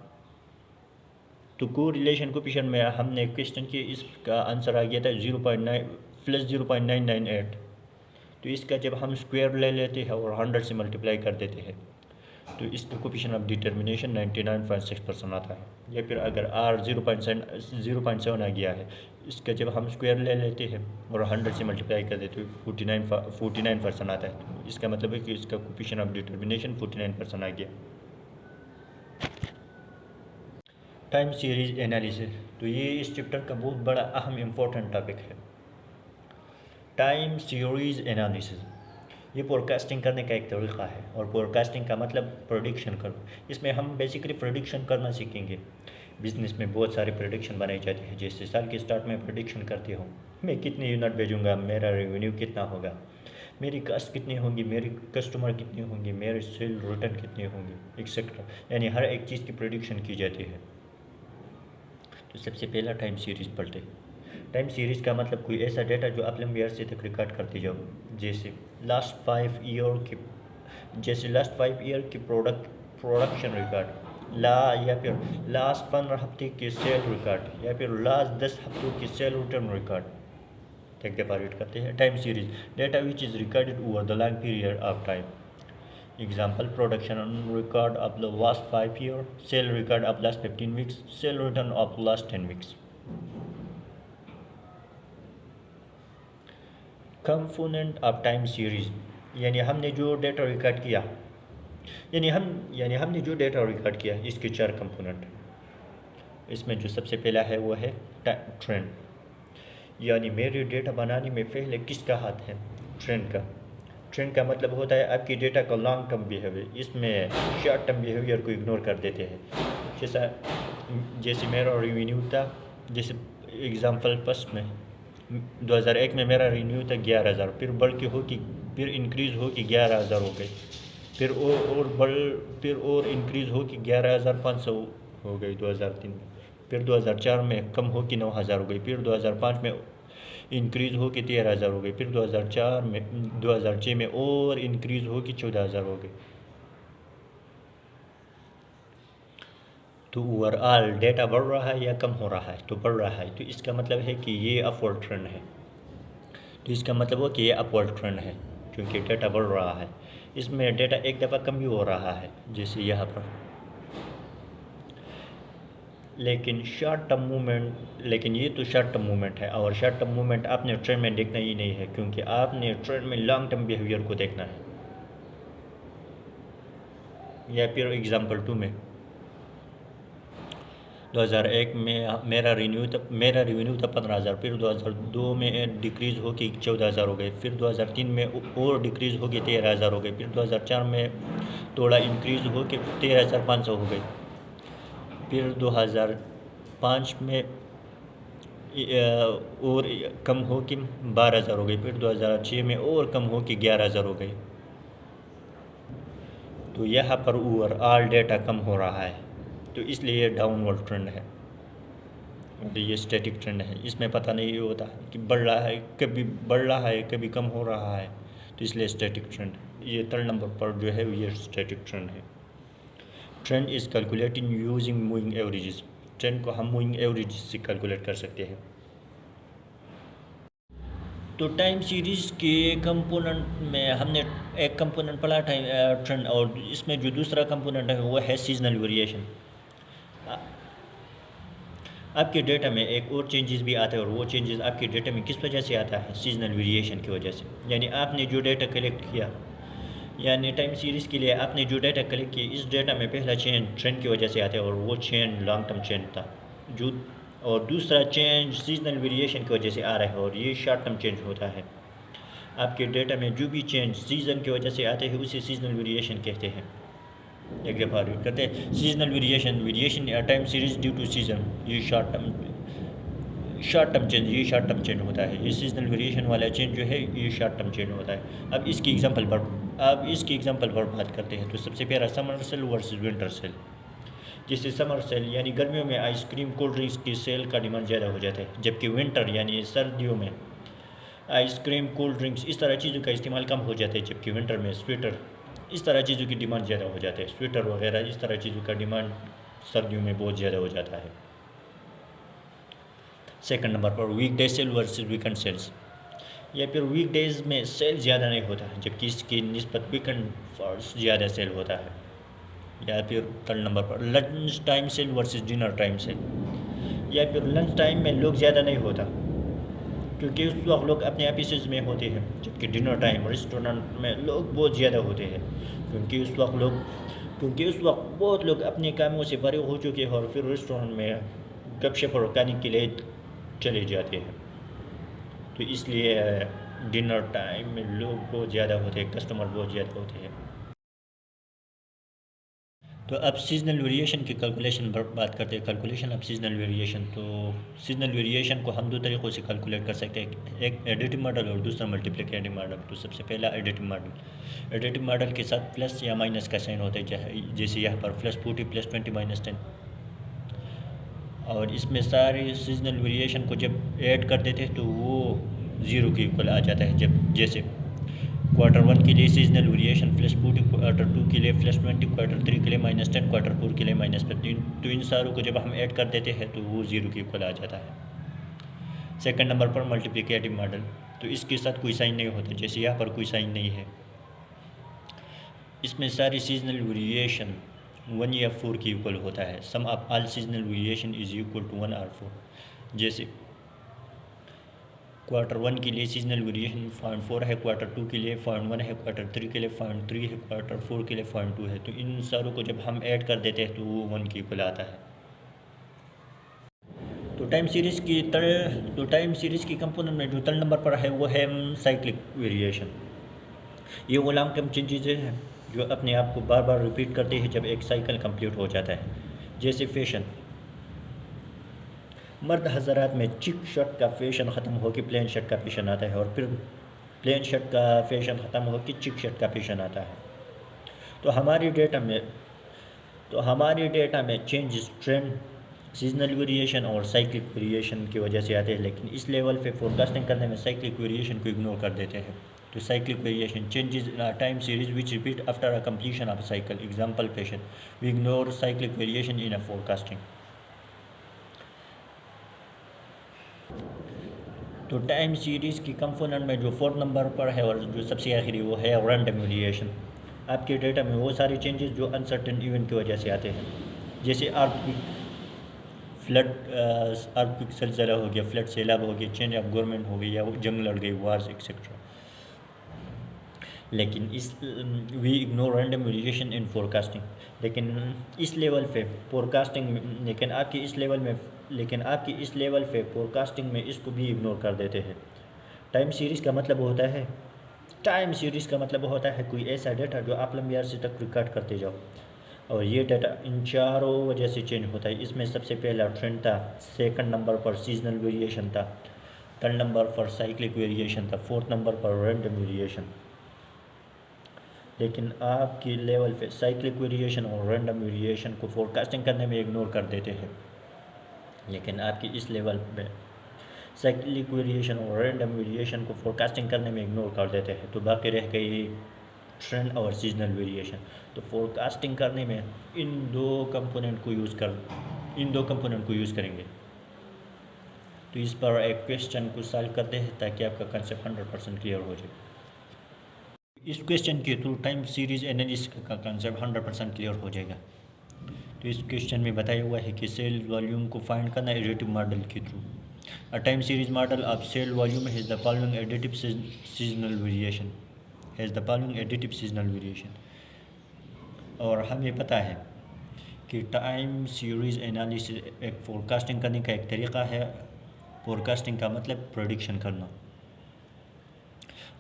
कोरिलेशन कोफिशिएंट में हमने question किए, इसका answer आ गया था 0.998। तो इसका जब हम स्क्वायर ले लेते हैं और 100 से मल्टीप्लाई कर देते हैं तो इसका कोफिशिएंट ऑफ डिटर्मिनेशन 99.6% आता है। या फिर अगर r 0.7 आ गया है, इसका जब हम स्क्वायर ले लेते हैं और 100 से मल्टीप्लाई कर देते हैं 49% आता है, तो इसका मतलब है कि इसका कोफिशिएंट ऑफ डिटर्मिनेशन 49% आ गया। टाइम सीरीज एनालिसिस, तो ये इस चैप्टर का बहुत बड़ा अहम इम्पोर्टेंट टॉपिक है। टाइम सीरीज एनालिसिस ये फोरकास्टिंग करने का एक तरीक़ा है, और फोरकास्टिंग का मतलब प्रेडिक्शन करना। इसमें हम बेसिकली प्रेडिक्शन करना सीखेंगे। बिज़नेस में बहुत सारे प्रेडिक्शन बनाए जाते हैं, जैसे साल के स्टार्ट में प्रेडिक्शन करते हो मैं कितने यूनिट भेजूँगा, मेरा रेवेन्यू कितना होगा, मेरी कास्ट कितनी होंगी, मेरी कस्टमर कितने होंगे, मेरे सेल रिटर्न कितने होंगे एक्सेट्रा, यानी हर एक चीज़ की प्रेडिक्शन की जाती है। तो सबसे पहला टाइम सीरीज़ पढ़ते हैं। टाइम सीरीज़ का मतलब कोई ऐसा डेटा जो आप लंबे अरसे तक रिकॉर्ड करते जाओ, जैसे लास्ट 5 ईयर की प्रोडक्शन रिकॉर्ड, या फिर लास्ट 15 हफ्ते के सेल रिकॉर्ड, या फिर लास्ट 10 हफ्तों के सेल रिटर्न रिकॉर्ड। एक दफ़ा रीड करते हैं। Time series data which is recorded over the long period of time. Example, production record of the last 5 years, sale record of last 15 weeks, sale return of last 10 weeks. Component of time series, यानी हमने जो data record किया, हमने जो data record किया इसके 4 component. इसमें जो सबसे पहला है वो है ट्रेंड, यानी मेरे डेटा बनाने में पहले किसका हाथ है? ट्रेंड का। ट्रेंड का मतलब होता है आपकी डेटा का लॉन्ग टर्म बिहेवियर। इसमें शॉर्ट टर्म बिहेवियर को इग्नोर कर देते हैं। जैसे मेरा रिवेन्यू था, जैसे एग्ज़ाम्पल फर्स्ट में 2001 में मेरा रिवेन्यू था 11,000, फिर बढ़ के हो कि फिर इंक्रीज़ हो कि 11,000 हो गई, फिर और इंक्रीज़ हो कि 11,500 हो गई 2003 में, फिर 2004 में कम हो कि 9,000 हो गई, फिर 2005 में इंक्रीज़ हो कि 13,000 हो गई, फिर 2006 में और इंक्रीज़ हो कि 14,000 हो गई। तो ओवरऑल डेटा बढ़ रहा है या कम हो रहा है? तो बढ़ रहा है, तो इसका मतलब है कि ये अपवर्ड ट्रेंड है। तो इसका मतलब हो कि ये अपवर्ड ट्रेंड है क्योंकि डेटा बढ़ रहा है। इसमें डेटा एक दफ़ा कम भी हो रहा है जैसे यहाँ पर, लेकिन ये तो शॉर्ट टर्म मूवमेंट है, और शॉर्ट टर्म मूवमेंट आपने ट्रेंड में देखना ही नहीं है क्योंकि आपने ट्रेंड में लॉन्ग टर्म बिहेवियर को देखना है। या फिर एग्जांपल 2 में 2001 में मेरा रिवेन्यू था 15,000, फिर 2002 में डिक्रीज़ हो कि 14,000 हो गए, फिर 2003 में और डिक्रीज़ हो कि 13,000 हो गए, फिर 2004 में थोड़ा इंक्रीज़ हो कि 13,500 हो गई, फिर 2005 में और कम हो कि 12,000 हो गई, फिर 2006 में और कम हो कि 11,000 हो गई। तो यहाँ पर ओवरऑल डेटा कम हो रहा है, तो इसलिए ये डाउनवर्ड ट्रेंड है और ये स्टैटिक ट्रेंड है। इसमें पता नहीं होता कि बढ़ रहा है, कभी बढ़ रहा है, कभी कम हो रहा है, तो इसलिए स्टैटिक ट्रेंड। ये 3rd नंबर पर जो है ये स्टैटिक ट्रेंड है। Trend is calculating using moving averages. Trend को हम मूविंग एवरेजेस से कैलकुलेट कर सकते हैं। तो टाइम सीरीज़ के कंपोनेंट में हमने एक कंपोनेंट पढ़ा टाइम ट्रेंड, और इसमें जो दूसरा कंपोनेंट है वो है सीजनल वेरिएशन। आपके डेटा में एक और चेंजेस भी आता है, और वो चेंजेस आपके डेटा में किस वजह से आता है? सीजनल वेरिएशन की वजह से। यानी आपने जो डेटा कलेक्ट किया, यानी टाइम सीरीज़ के लिए आपने जो डेटा कलेक्ट किया, इस डेटा में पहला चेंज ट्रेंड की वजह से आता है, और वो चेंज लॉन्ग टर्म चेंज था जो, और दूसरा चेंज सीजनल वेरिएशन की वजह से आ रहा है, और ये शॉर्ट टर्म चेंज होता है। आपके डेटा में जो भी चेंज सीज़न की वजह से आते हैं उसे सीजनल वेरिएशन कहते हैं। एक दफ़ा रिपीट करते हैं, सीजनल वेरिएशन या time series due to season, ये शॉर्ट टर्म चेंज होता है। ये सीजनल वेरिएशन वाला चेंज जो है ये शॉर्ट टर्म चेंज होता है। अब इसकी एग्जांपल पर बात करते हैं। तो सबसे पहला summer sale versus winter sale. जैसे समर सेल यानी गर्मियों में आइसक्रीम कोल्ड ड्रिंक्स की सेल का डिमांड ज़्यादा हो जाता है, जबकि विंटर यानी सर्दियों में आइसक्रीम कोल्ड ड्रिंक्स इस तरह चीज़ों का इस्तेमाल कम हो जाता है, जबकि विंटर में स्वेटर इस तरह चीज़ों की डिमांड ज़्यादा हो जाता है। स्वेटर वगैरह इस तरह चीज़ों का डिमांड सर्दियों में बहुत ज़्यादा हो जाता है। 2nd नंबर पर वीकडे सेल वर्सेस वीकेंड सेल्स, या फिर वीकडेज में सेल ज़्यादा नहीं होता है, जबकि इसकी निस्बत वीकेंड पर ज़्यादा सेल होता है। या फिर 3rd नंबर पर lunch time sale versus dinner time sale, या फिर लंच टाइम में लोग ज़्यादा नहीं होता क्योंकि उस वक्त लोग अपने ऑफिस में होते हैं, जबकि डिनर टाइम रेस्टोरेंट में लोग बहुत ज़्यादा होते हैं क्योंकि उस वक्त बहुत लोग अपने कामों से फारिग हो चुके हैं और फिर रेस्टोरेंट में गपशप और खाने के लिए चले जाते हैं। तो इसलिए डिनर टाइम में लोग बहुत ज़्यादा होते हैं, कस्टमर बहुत ज़्यादा होते हैं। तो अब सीजनल वेरिएशन की कैलकुलेशन पर बात करते हैं। Calculation of seasonal variation. तो सीजनल वेरिएशन को हम 2 तरीक़ों से कैलकुलेट कर सकते हैं, एक एडिटिव मॉडल और दूसरा मल्टीप्लिकेटिव मॉडल। तो सबसे पहला एडिटिव मॉडल के साथ प्लस या माइनस का साइन होता है, जैसे यहाँ पर +40 +20 -10, और इसमें सारे सीजनल वेरिएशन को जब ऐड कर देते हैं तो वो 0 के इक्वल आ जाता है। जैसे Q1 के लिए सीजनल वेरिएशन +40, Q2 के लिए +20, Q3 के लिए -10, Q4 के लिए -15। तो इन सारों को जब हम ऐड कर देते हैं तो वो 0 के इक्वल आ जाता है। 2nd नंबर पर मल्टीप्लिकेटिव मॉडल। तो इसके साथ कोई साइन नहीं होता, जैसे यहाँ पर कोई साइन नहीं है। इसमें सारी सीजनल वेरिएशन 1 या 4 के इक्वल होता है। Sum of all seasonal variation is equal to 1 और 4। जैसे Q1 के लिए सीजनल वेरिएशन 0.4 है, Q2 के लिए 0.1 है, Q3 के लिए 0.3 है, Q4 के लिए 0.2 है। तो इन सारों को जब हम ऐड कर देते हैं तो वो 1 के इक्वल आता है। तो टाइम सीरीज़ की कंपोनेंट में जो थर्ड नंबर पर है वो है साइक्लिक वेरिएशन। ये वो लॉन्ग टर्म चेंजेस हैं जो अपने आप को बार बार रिपीट करते हैं जब एक साइकिल कंप्लीट हो जाता है। जैसे फैशन, मर्द हज़रात में चिक शर्ट का फैशन ख़त्म हो कि प्लेन शर्ट का फैशन आता है, और फिर प्लेन शर्ट का फैशन ख़त्म हो कि चिक शर्ट का फैशन आता है। तो हमारी डेटा में चेंजेस ट्रेंड, सीजनल वेरिएशन और साइक्लिक वेरिएशन की वजह से आते हैं, लेकिन इस लेवल पे फोरकास्टिंग करने में साइक्लिक वेरिएशन को इग्नोर कर देते हैं। तो cyclic variation changes in time series which repeat after a completion of cycle, example fashion. We ignore cyclic variation in a forecasting. तो टाइम सीरीज़ की कंपोनेंट में जो 4 नंबर पर है और जो सबसे आखिरी वो है रैंडम वेरिएशन। आपके डेटा में वो सारे चेंजेस जो अनसर्टेन इवेंट की वजह से आते हैं, जैसे अर्थक्वेक ज़लज़ला हो गया, फ्लड सैलाब हो गया, चेंज ऑफ गवर्नमेंट हो गई, या जंग लड़ गई, वार्स एक्सेट्रा। लेकिन we ignore random variation in forecasting. लेकिन इस लेवल पे फोरकास्टिंग में इसको भी इग्नोर कर देते हैं। टाइम सीरीज़ का मतलब होता है कोई ऐसा डेटा जो आप लंबी अरसे तक रिकॉर्ड करते जाओ, और ये डाटा इन चारों वजह से चेंज होता है। इसमें सबसे पहला ट्रेंड था, सेकंड नंबर पर सीजनल वेरिएशन था, थर्ड नंबर पर साइक्लिक वेरिएशन था, फोर्थ नंबर पर रैंडम वेरिएशन। लेकिन आपकी लेवल पे साइक्लिक वेरिएशन और रैंडम वेरिएशन को फोरकास्टिंग करने में इग्नोर कर देते हैं, लेकिन आपकी इस लेवल पे साइक्लिक वेरिएशन और रैंडम वेरिएशन को फोरकास्टिंग करने में इग्नोर कर देते हैं। तो बाकी रह गई ट्रेंड और सीजनल वेरिएशन। तो फोरकास्टिंग करने में इन दो कंपोनेंट को यूज़ करेंगे। तो इस पर एक क्वेश्चन को सॉल्व करते हैं ताकि आपका कंसेप्ट 100% क्लियर हो जाए। इस क्वेश्चन के थ्रू टाइम सीरीज़ एनालिसिस का कंसेप्ट 100% क्लियर हो जाएगा। तो इस क्वेश्चन में बताया हुआ है कि सेल वॉल्यूम को फाइंड करना एडिटिव मॉडल के थ्रू। A time series model of sale volume has the following additive seasonal variation. और हमें पता है कि टाइम सीरीज़ एनालिसिस एक फोरकास्टिंग करने का एक तरीक़ा है। फोरकास्टिंग का मतलब प्रेडिक्शन करना,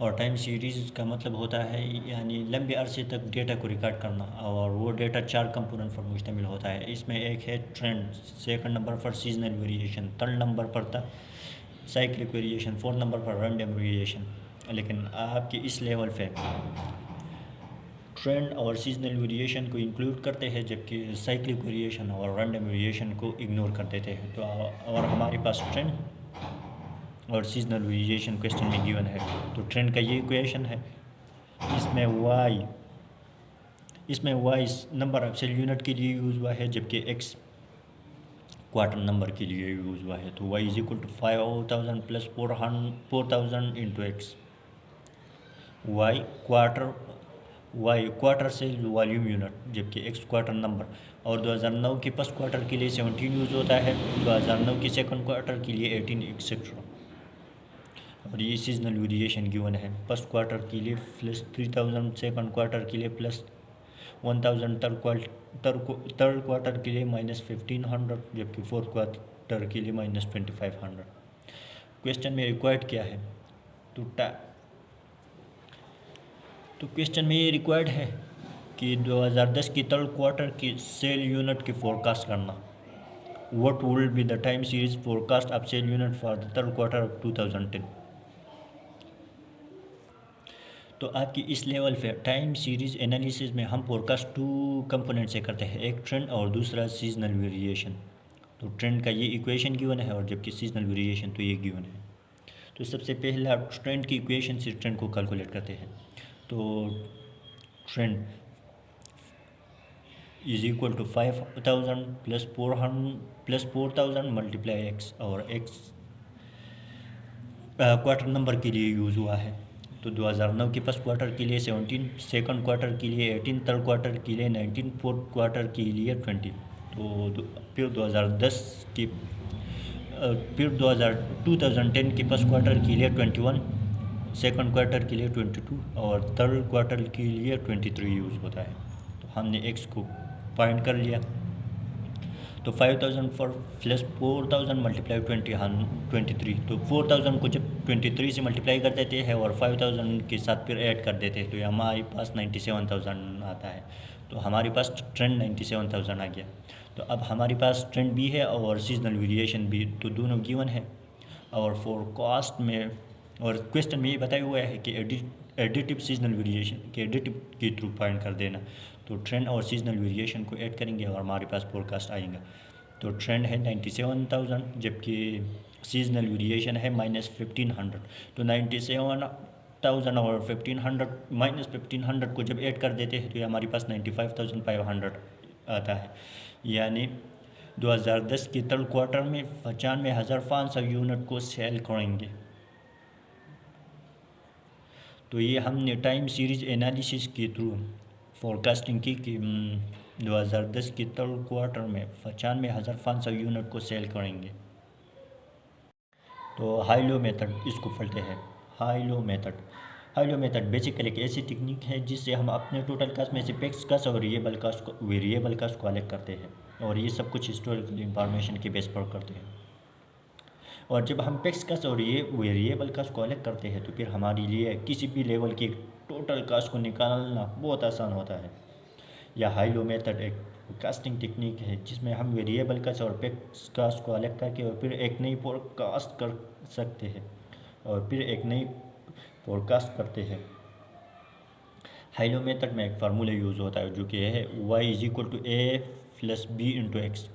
और टाइम सीरीज़ का मतलब होता है यानी लंबे अरसे तक डेटा को रिकॉर्ड करना, और वो डेटा 4 कंपोनेंट पर मुश्तमिल होता है। इसमें एक है ट्रेंड, सेकंड नंबर पर सीजनल वेरिएशन, थर्ड नंबर पर था साइक्लिक वेरिएशन, फोर्थ नंबर पर रैंडम वेरिएशन। लेकिन आपके इस लेवल पे ट्रेंड और सीजनल वेरिएशन को इंक्लूड करते हैं, जबकि साइक्लिक वेरिएशन और रैंडम वेरिएशन को इग्नोर कर देते हैं। तो और हमारे पास ट्रेंड और सीजनल वेरिएशन क्वेश्चन में गिवन है। तो ट्रेंड का ये इक्वेशन है, इसमें Y number of sale unit के लिए यूज़ हुआ है, जबकि एक्स क्वार्टर नंबर के लिए यूज़ हुआ है। तो Y is equal to 5000 plus 4000 into X. Y quarter sale volume unit, जबकि एक्स क्वार्टर नंबर। और 2009 के फर्स्ट क्वार्टर के लिए 17 यूज़ होता है, 2009 के सेकंड क्वार्टर के लिए 18 एक्सेट्रा। और ये सीजनल वेरिएशन गिवन है, फर्स्ट क्वार्टर के लिए प्लस 3000, सेकंड क्वार्टर के लिए प्लस 1000, थर्ड क्वार्टर के लिए माइनस 1500, जबकि फोर्थ क्वार्टर के लिए माइनस 2500। क्वेश्चन में रिक्वायर्ड क्या है? तो क्वेश्चन में ये रिक्वायर्ड है कि 2010 की थर्ड क्वार्टर की सेल यूनिट की फोरकास्ट करना। What will be the time series forecast of sale unit for the third quarter of 2010। तो आपकी इस लेवल पे टाइम सीरीज़ एनालिसिस में हम फोरकास्ट 2 कंपोनेंट से करते हैं, एक ट्रेंड और दूसरा सीजनल वेरिएशन। तो ट्रेंड का ये इक्वेशन गिवन है, और जबकि सीजनल वेरिएशन तो ये गिवन है। तो सबसे पहला ट्रेंड की इक्वेशन से ट्रेंड को कैलकुलेट करते हैं। तो trend is equal to 5000 plus 4000 multiply X, और एक्स क्वार्टर नंबर के लिए यूज़ हुआ है। तो 2009 के फर्स्ट क्वार्टर के लिए 17, सेकंड क्वार्टर के लिए 18, थर्ड क्वार्टर के लिए 19, फोर्थ क्वार्टर के लिए 20। तो फिर 2010 की फिर 2010 के फर्स्ट क्वार्टर के लिए 21, सेकंड क्वार्टर के लिए 22 और थर्ड क्वार्टर के लिए 23 यूज़ होता है। तो हमने एक्स को फाइंड कर लिया। तो 5000 फॉर प्लस 4000 मल्टीप्लाई 23, तो 4000 को जब 23 से मल्टीप्लाई कर देते हैं और 5000 के साथ फिर ऐड कर देते हैं तो ये हमारे पास 97,000 आता है। तो हमारे पास ट्रेंड 97,000 आ गया। तो अब हमारे पास ट्रेंड भी है और सीजनल वेरिएशन भी, तो दोनों गिवन है। और फोरकास्ट में और क्वेश्चन में ये बताया हुआ है कि एडिटिव सीजनल वेरिएशन के एडिटिव के थ्रू फाइंड कर देना। तो ट्रेंड और सीजनल वेरिएशन को ऐड करेंगे और हमारे पास फोरकास्ट आएगा। तो ट्रेंड है 97,000 जबकि सीजनल वेरिएशन है -1500। तो 97,000 और 1500 -1500 को जब ऐड कर देते हैं तो ये हमारे पास 95,500 आता है। यानी 2010 के थर्ड क्वार्टर में 95,500 यूनिट को सेल करेंगे। तो ये हमने टाइम सीरीज एनालिसिस के थ्रू फोरकास्टिंग की कि 2010 के थर्ड क्वार्टर में 95,500 यूनिट को सेल करेंगे। तो हाई लो मेथड इसको पढ़ते हैं। हाई लो मेथड बेसिकली एक ऐसी टेक्निक है जिससे हम अपने टोटल कास्ट में से फिक्स कास्ट और वेरिएबल कास्ट को अलग करते हैं और ये सब कुछ हिस्टोरिकल इंफॉर्मेशन के बेस पर करते हैं। और जब हम फिक्स कास्ट और ये वेरिएबल कास्ट को अलग करते हैं तो फिर हमारे लिए किसी भी लेवल की टोटल कास्ट को निकालना बहुत आसान होता है। या हाई लो मेथड एक कास्टिंग टेक्निक है जिसमें हम वेरिएबल कास्ट और फिक्स कास्ट को अलग करके और फिर एक नई फोरकास्ट कर सकते हैं और फिर एक नई फोरकास्ट करते हैं। हाई लो मेथड में एक फार्मूला यूज़ होता है जो कि है y = a + b × x।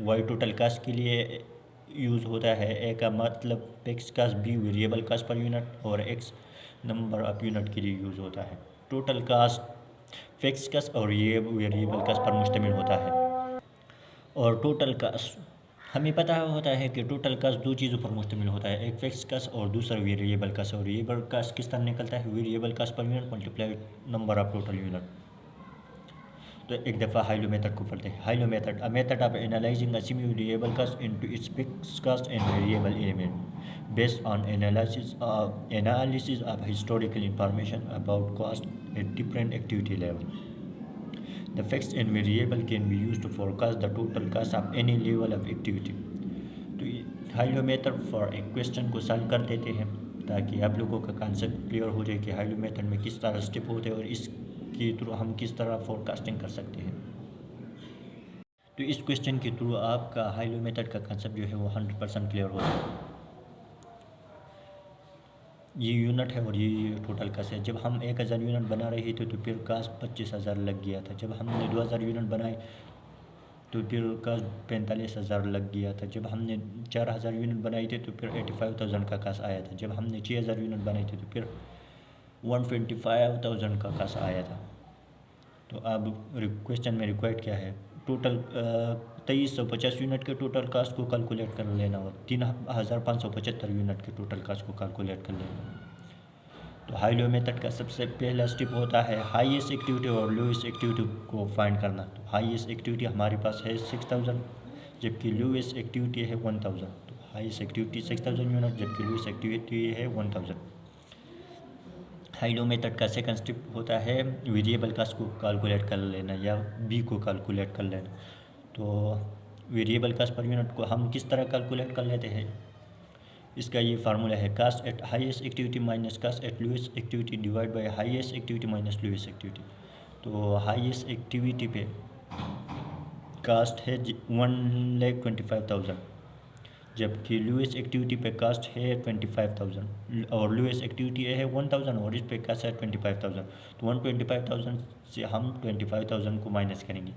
y total cost के लिए यूज़ होता है, ए का मतलब fix cost, B variable cost per unit और एक्स नंबर ऑफ यूनिट के लिए यूज़ होता है। टोटल कास्ट फिक्स कास्ट और ये वेरिएबल कास्ट पर मुश्तमिल होता है। और टोटल कास्ट हमें पता होता है कि टोटल कास्ट दो चीज़ों पर मुश्तमिल होता है, एक फिक्स कास्ट और दूसरा वेरिएबल कास्ट। और वेरिएबल कास्ट किस तरह निकलता है, variable cost per unit multiply number of total unit. तो एक दफ़ा हाई लो मेथड को पढ़ते हैं। High low method a method of analysing a semi variable cost into its fix cost and variable element based on analysis of historical information about cost at different activity level. The fixed and variable can be used to forecast the total cast of any level of activity. तो high low method for एक question को solve कर देते हैं ताकि आप लोगों का कॉन्सेप्ट क्लियर हो जाए कि हाई लो मेथड में किस तरह स्टेप होते हैं और इसके थ्रू हम किस तरह फोरकास्टिंग कर सकते हैं। तो इस क्वेश्चन के थ्रू आपका हाई लो मेथड का कॉन्सेप्ट जो है वो 100% क्लियर हो जाए। ये यूनिट है और ये टोटल कास्ट है। जब हम 1000 यूनिट बना रहे थे तो फिर कास्ट 25,000 लग गया था। जब हमने 2000 यूनिट बनाए तो फिर कास्ट 45,000 लग गया था। जब हमने 4000 यूनिट बनाई थे तो फिर 85,000 का कास्ट आया था। जब हमने 6000 यूनिट बनाई थी तो फिर 125,000 का कास्ट आया था। तो अब क्वेश्चन में रिक्वायर्ड क्या है, टोटल 2350 यूनिट के टोटल कास्ट को कैलकुलेट कर लेना और 3575 यूनिट के टोटल कास्ट को कैलकुलेट कर लेना। तो हाई लो मेथड का सबसे पहला स्टेप होता है हाईएस्ट एक्टिविटी और लोएस्ट एक्टिविटी को फाइंड करना। तो हाईएस्ट एक्टिविटी हमारे पास है 6000 जबकि लोएस्ट एक्टिविटी है 1000। तो हाईएस्ट एक्टिविटी 6000 यूनिट जबकि लोएस्ट एक्टिविटी है 1000। हाई लो मेथड का सेकंड स्टेप होता है वेरिएबल कास्ट को कैलकुलेट कर लेना या बी को कैलकुलेट कर लेना। तो वेरिएबल कास्ट पर यूनिट को हम किस तरह कैलकुलेट कर लेते हैं, इसका ये फार्मूला है cost at highest activity minus cost at lowest activity divide by highest activity minus lowest activity. तो हाईएस्ट एक्टिविटी पे कास्ट है 1,25,000 जबकि लोएस्ट एक्टिविटी पे कास्ट है 25,000 और लोएस्ट एक्टिविटी है 1000 और इस पे कास्ट है 25,000। तो 125,000 से हम 25,000 को माइनस करेंगे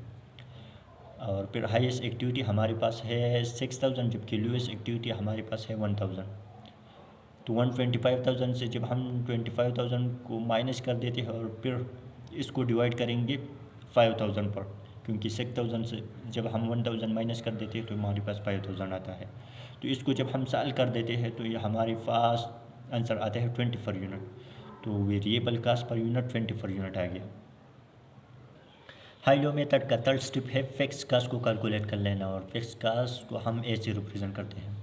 और फिर हाईएस्ट एक्टिविटी हमारे पास है 6000 जबकि लोएस्ट एक्टिविटी हमारे पास है 1000। तो 125,000 से जब हम 25,000 को माइनस कर देते हैं और फिर इसको डिवाइड करेंगे 5000 पर, क्योंकि 6000 से जब हम 1000 माइनस कर देते हैं तो हमारे पास 5000 आता है। तो इसको जब हम सॉल्व कर देते हैं तो ये हमारे पास आंसर आता है 24 यूनिट। तो variable cost per unit 24 unit आ गया। हाई लो मेथड का थर्ड स्टेप है फिक्स कास्ट को कैलकुलेट कर लेना और फिक्स कास्ट को हम ए से रिप्रेजेंट करते हैं।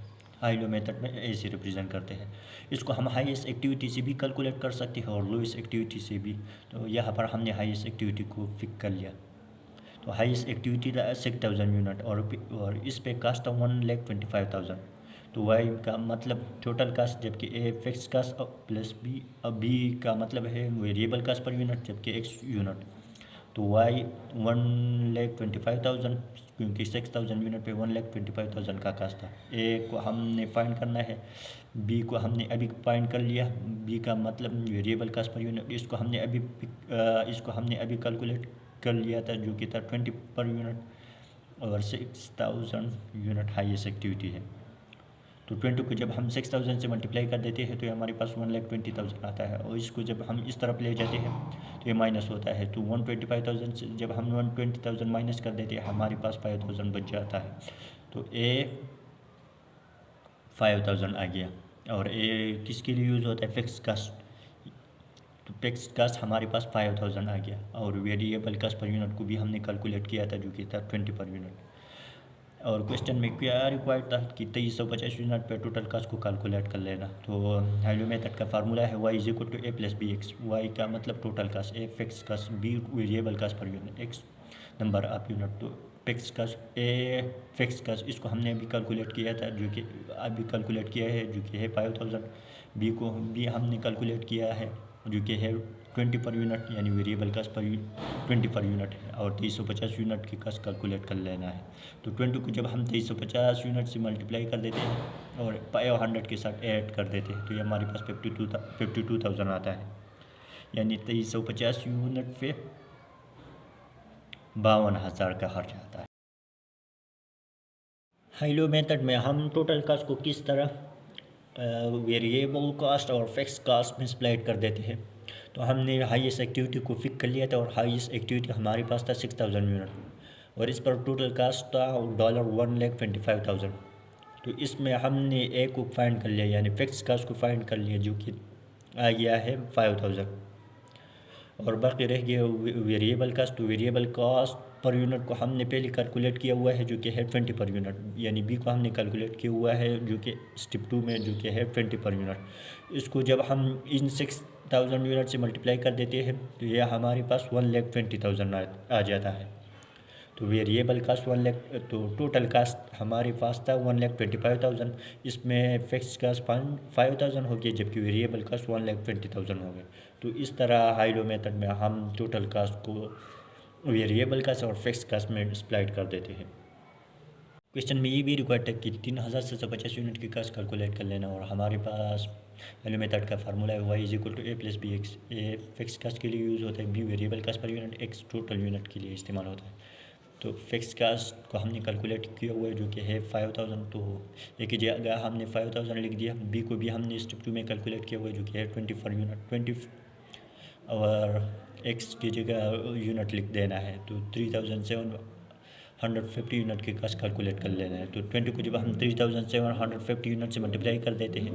हाई लो मेथड में ए से रिप्रेजेंट करते हैं। इसको हम हाईएस्ट एक्टिविटी से भी कैलकुलेट कर सकते हैं और लोएस्ट एक्टिविटी से भी। तो यहाँ पर हमने हाईएस्ट एक्टिविटी को फिक्स कर लिया। तो हाईएस्ट एक्टिविटी 6000 यूनिट और इस पे कास्ट 1,25,000। तो वाई का मतलब टोटल कास्ट, जबकि A fix cost plus B का मतलब है वेरिएबल कास्ट पर यूनिट, जबकि एक्स यूनिट। तो वाई 1,25,000, क्योंकि 6000 यूनिट पे 1,25,000 का कास्ट था। ए को हमने फाइंड करना है, बी को हमने अभी फाइंड कर लिया, बी का मतलब वेरिएबल कास्ट पर यूनिट। इसको हमने अभी कैलकुलेट कर लिया था, जो कि था 20 पर यूनिट, और 6000 यूनिट हाईएस्ट एक्टिविटी है। तो 20 को जब हम 6000 से मल्टीप्लाई कर देते हैं तो ये हमारे पास 1,20,000 आता है, और इसको जब हम इस तरफ ले जाते हैं तो ये माइनस होता है। तो 125,000 से जब हम 120,000 माइनस कर देते हैं हमारे पास 5,000 बच जाता है। तो ए 5,000 आ गया। और ए किसके लिए यूज़ होता है? Fix cost. तो फिक्स कास्ट हमारे पास 5,000 आ गया, और वेरिएबल कास्ट पर यूनिट को भी हमने कैलकुलेट किया था, जो कि था 20 पर यूनिट। और क्वेश्चन में क्या रिक्वायर्ड था कि 2350 यूनिट पे टोटल कास्ट को कैलकुलेट कर लेना। तो हाई-लो मेथड का फार्मूला है y equal to A plus B X. Y का मतलब total cost, A fix cost, B variable cost per unit, X number of unit. तो fix cost, A fix cost, इसको हमने अभी कैलकुलेट किया था, जो कि अभी कैलकुलेट किया है, जो कि है 5000। बी को भी हमने कैलकुलेट किया है, जो कि है 20 पर यूनिट, यानी वेरिएबल कास्ट पर 20 पर यूनिट है, और 2350 यूनिट की कास्ट कैलकुलेट कर लेना है। तो 20 को जब हम 2350 यूनिट से मल्टीप्लाई कर देते हैं और 500 के साथ ऐड कर देते हैं, तो ये हमारे पास 52,000 आता है। यानी 2350 यूनिट पे 52,000 का खर्च आता है। हाई-लो मेथड में हम टोटल कास्ट को किस तरह वेरिएबल कास्ट और फिक्स कास्ट में स्प्लिट कर देते हैं। तो हमने हाईएस्ट एक्टिविटी को फिक्स कर लिया था, और हाईएस्ट एक्टिविटी हमारे पास था 6000 यूनिट, और इस पर टोटल कास्ट था $1,25,000। तो इसमें हमने ए को फाइंड कर लिया, यानी फिक्स कास्ट को फाइंड कर लिया, जो कि आ गया है 5000, और बाकी रह गया वेरिएबल कास्ट। तो वेरिएबल कास्ट पर यूनिट को हमने पहले कैलकुलेट किया हुआ है, जो कि है 20 पर यूनिट, यानी बी को हमने कैलकुलेट किया हुआ है, जो कि स्टेप 2 में, जो कि है 20 पर यूनिट। इसको जब हम इन 6000 यूनिट से मल्टीप्लाई कर देते हैं तो यह हमारे पास 1,20,000 आ जाता है। तो वेरिएबल कास्ट 1 लाख, तो टोटल कास्ट हमारे पास था 1,25,000। इसमें फिक्स कास्ट 5,000 हो गया, जबकि वेरिएबल कास्ट 1,20,000 हो गए। तो इस तरह हाई-लो मेथड में हम टोटल कास्ट को वेरिएबल कास्ट और फिक्स कास्ट में स्प्लिट कर देते हैं। क्वेश्चन में ये भी रिक्वायर्ड है कि 3,750 यूनिट की कास्ट कैलकुलेट कर लेना, और हमारे पास हाई-लो मेथड का फार्मूला है y equal to A plus B X. A fix cost के लिए यूज़ होता है, B variable cost per unit, X total unit के लिए इस्तेमाल होता है। तो फिक्स कास्ट को हमने कैलकुलेट किया हुआ है, जो कि है 5000। तो एक ही जगह हमने 5000 लिख दिया। बी को भी हमने स्टेप 2 में कैलकुलेट किया हुआ है, जो कि है 20 पर यूनिट 20, और एक्स की जगह यूनिट लिख देना है। तो 3750 यूनिट की कास्ट कैलकुलेट कर लेना है। तो 20 को जब हम 3750 यूनिट से मल्टीप्लाई कर देते हैं,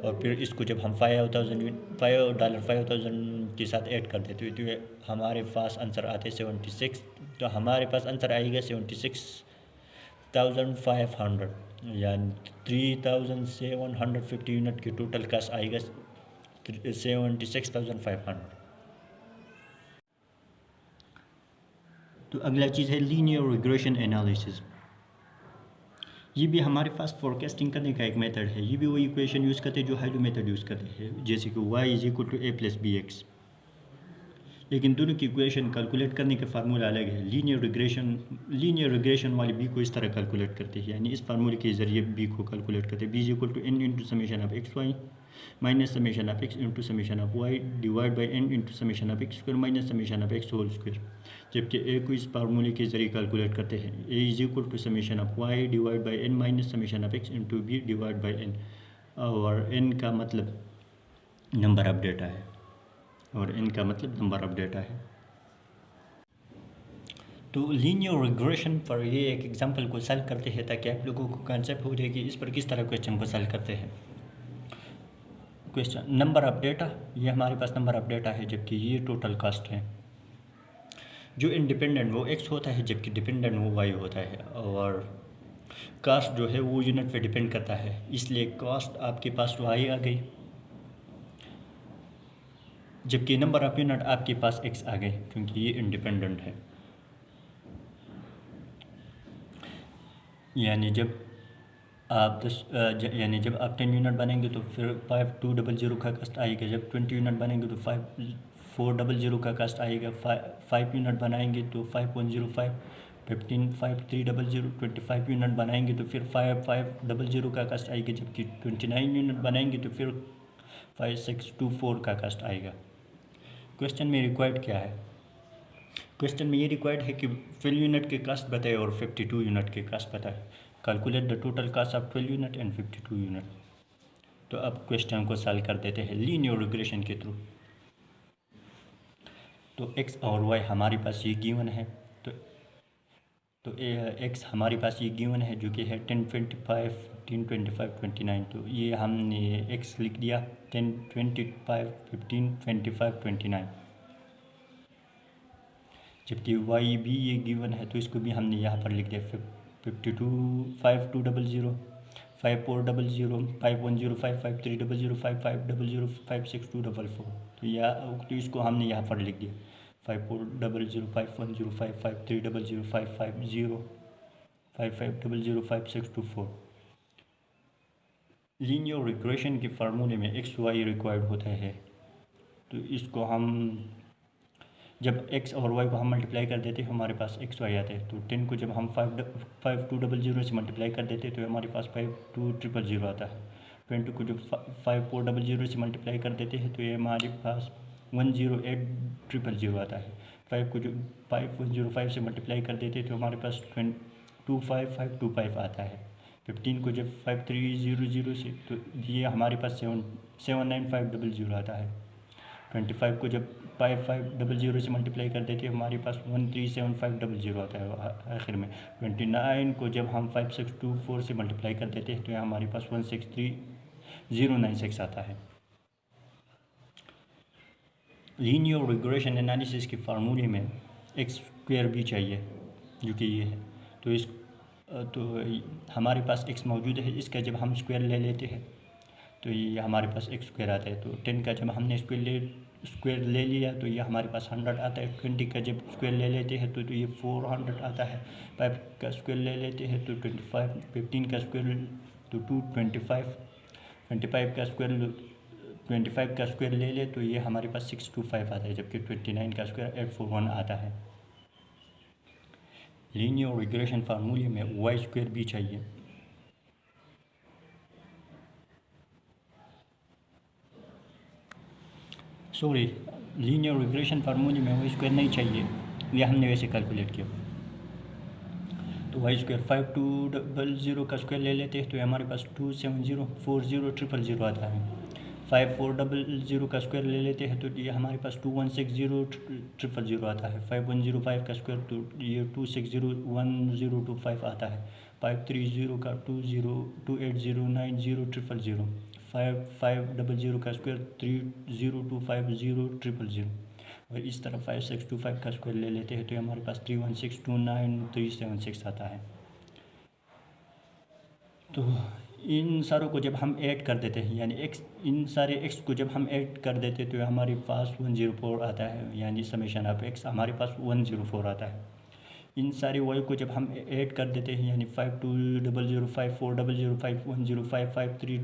और फिर इसको जब हम $5,000 के साथ ऐड कर देते हैं, तो ये हमारे पास आंसर आते हैं 76। तो हमारे पास आंसर आएगा 76,500, यानी 3750 यूनिट की टोटल कास्ट आएगा 76,500। तो अगला चीज़ है लीनियर रिग्रेशन एनालिसिस। ये भी हमारे पास फोरकास्टिंग करने का एक मेथड है। ये भी वही इक्वेशन यूज़ करते हैं जो हाई-लो मेथड यूज़ करते हैं, जैसे कि y equal to A plus B x. लेकिन दोनों की इक्वेशन कैलकुलेट करने का फार्मूला अलग है। लीनियर रिग्रेशन वाली बी को इस तरह कैलकुलेट करते हैं, यानी इस फार्मूले के ज़रिए बी को कैलकुलेट करते हैं। B equal to n into summation of x Y minus summation of x into summation of Y divide by N into summation of x square minus summation of x whole square. जबकि a को इस फार्मूले के ज़रिए calculate करते हैं। A is equal to summation of Y divide by N minus summation of x into B divide by N, और N का मतलब नंबर ऑफ डेटा है, और एन का मतलब नंबर ऑफ डेटा है। तो लीनियर रिग्रेशन पर ये एक एग्जांपल को सॉल्व करते हैं, ताकि आप लोगों को कंसेप्ट हो जाए कि इस पर किस तरह क्वेश्चन को सॉल्व करते हैं। क्वेश्चन नंबर ऑफ डेटा, ये हमारे पास नंबर ऑफ डेटा है, जबकि ये टोटल कास्ट है। जो इंडिपेंडेंट वो एक्स होता है, जबकि डिपेंडेंट वो वाई होता है। और कास्ट जो है वो यूनिट पे डिपेंड करता है, इसलिए कास्ट आपके पास तो आई आ गई, जबकि नंबर ऑफ यूनिट आपके पास एक्स आ गए, क्योंकि ये इंडिपेंडेंट है। यानी जब आप यानी जब आप 10 यूनिट बनेंगे तो फिर 5200 का कास्ट आएगा, जब 20 यूनिट बनेंगे तो 5400 का कास्ट आएगा, 5 यूनिट बनाएंगे तो 5.05, 15 5300, 25 यूनिट बनाएंगे तो फिर 5500 का कास्ट आएगा, जबकि 29 यूनिट बनाएंगे तो फिर 5624 का कास्ट आएगा। क्वेश्चन में रिक्वायर्ड क्या है? क्वेश्चन में ये रिक्वायर्ड है कि फिल यूनिट के कास्ट बताए और 52 यूनिट के कास्ट बताए। Calculate the total cast of 12 unit and 52 unit. तो अब क्वेश्चन को सॉल्व कर देते हैं लीनियर रिग्रेशन के थ्रू। तो एक्स और वाई हमारे पास ये गिवन है, तो एक्स हमारे पास ये गिवन है जो कि है 10 25 15 25 29। तो ये हमने एक्स लिख दिया 10 25 15 25 29, जबकि वाई भी ये गिवन है तो इसको भी हमने यहाँ पर लिख दिया 52 5200 5400 5105 5300 5500 56244। तो इसको हमने यहाँ पर लिख दिया 5400 5105 5300 550 5500 5624। लीनियर रिग्रेशन के फार्मूले में एक्स वाई रिक्वायर्ड होता है, तो इसको हम जब x और y को हम मल्टीप्लाई कर देते हैं हमारे पास एक्स वाई आता है। तो 10 को जब हम 5200 से मल्टीप्लाई कर देते हैं तो हमारे पास 52000 आता है। 20 को जब 5400 से मल्टीप्लाई कर देते हैं तो ये हमारे पास 108000 आता है। 5 को जो 5105 से मल्टीप्लाई कर देते हैं तो हमारे पास 25525 आता है। 15 को जब 5300 से तो ये हमारे पास 79500 आता है। 25 को जब 5500 से मल्टीप्लाई कर देते हैं हमारे पास 137500 आता है आखिर में। 29 को जब हम 5624 से मल्टीप्लाई कर देते हैं तो यहाँ हमारे पास 163096 आता है। लीनियर रिग्रेशन एनालिसिस के फार्मूले में एक्स स्क्वायर भी चाहिए जो कि ये है। तो हमारे पास एक्स मौजूद है, इसका जब हम स्क्वायर ले लेते हैं तो ये हमारे पास एक्स स्क्वायर आता है। तो 10 का जब हमने स्क्वायर ले लिया तो ये हमारे पास 100 आता है। 20 का जब स्क्वायर ले लेते हैं तो ये 400 आता है। 5 का स्क्वायर ले लेते हैं तो 25, 15 का स्क्वायर तो 225, 25 का स्क्वायर 25 का स्क्वायर ले ले तो ये हमारे पास 625 आता है, जबकि 29 का स्क्वायर 841 आता है। लीनियर रिग्रेशन फार्मूले में वाई स्क्वायर भी चाहिए। सॉरी, लीनियर रिग्रेशन फार्मूले में वाई स्क्वायर नहीं चाहिए, ये हमने वैसे कैलकुलेट किया। तो वाई स्क्वायर 5200 का स्क्वायर ले लेते हैं तो हमारे पास 2704000 आता है। 5400 का स्क्वायर ले लेते हैं तो ये हमारे पास 216000 आता है। 5105 का स्क्वायर तो ये 2601025 आता है। 530 का 2809000, 5500 का स्क्वायर 3025000, और इस तरह 5625 का स्क्वायर ले लेते हैं तो हमारे पास 31629 आता है। तो इन सारों को जब हम ऐड कर देते हैं यानी एक्स, इन सारे एक्स को जब हम ऐड कर देते हैं तो हमारे पास 104 आता है, यानी समेशन ऑफ एक्स हमारे पास 104 आता है। इन सारे वाई को जब हम ऐड कर देते हैं यानी 5200 5400 5105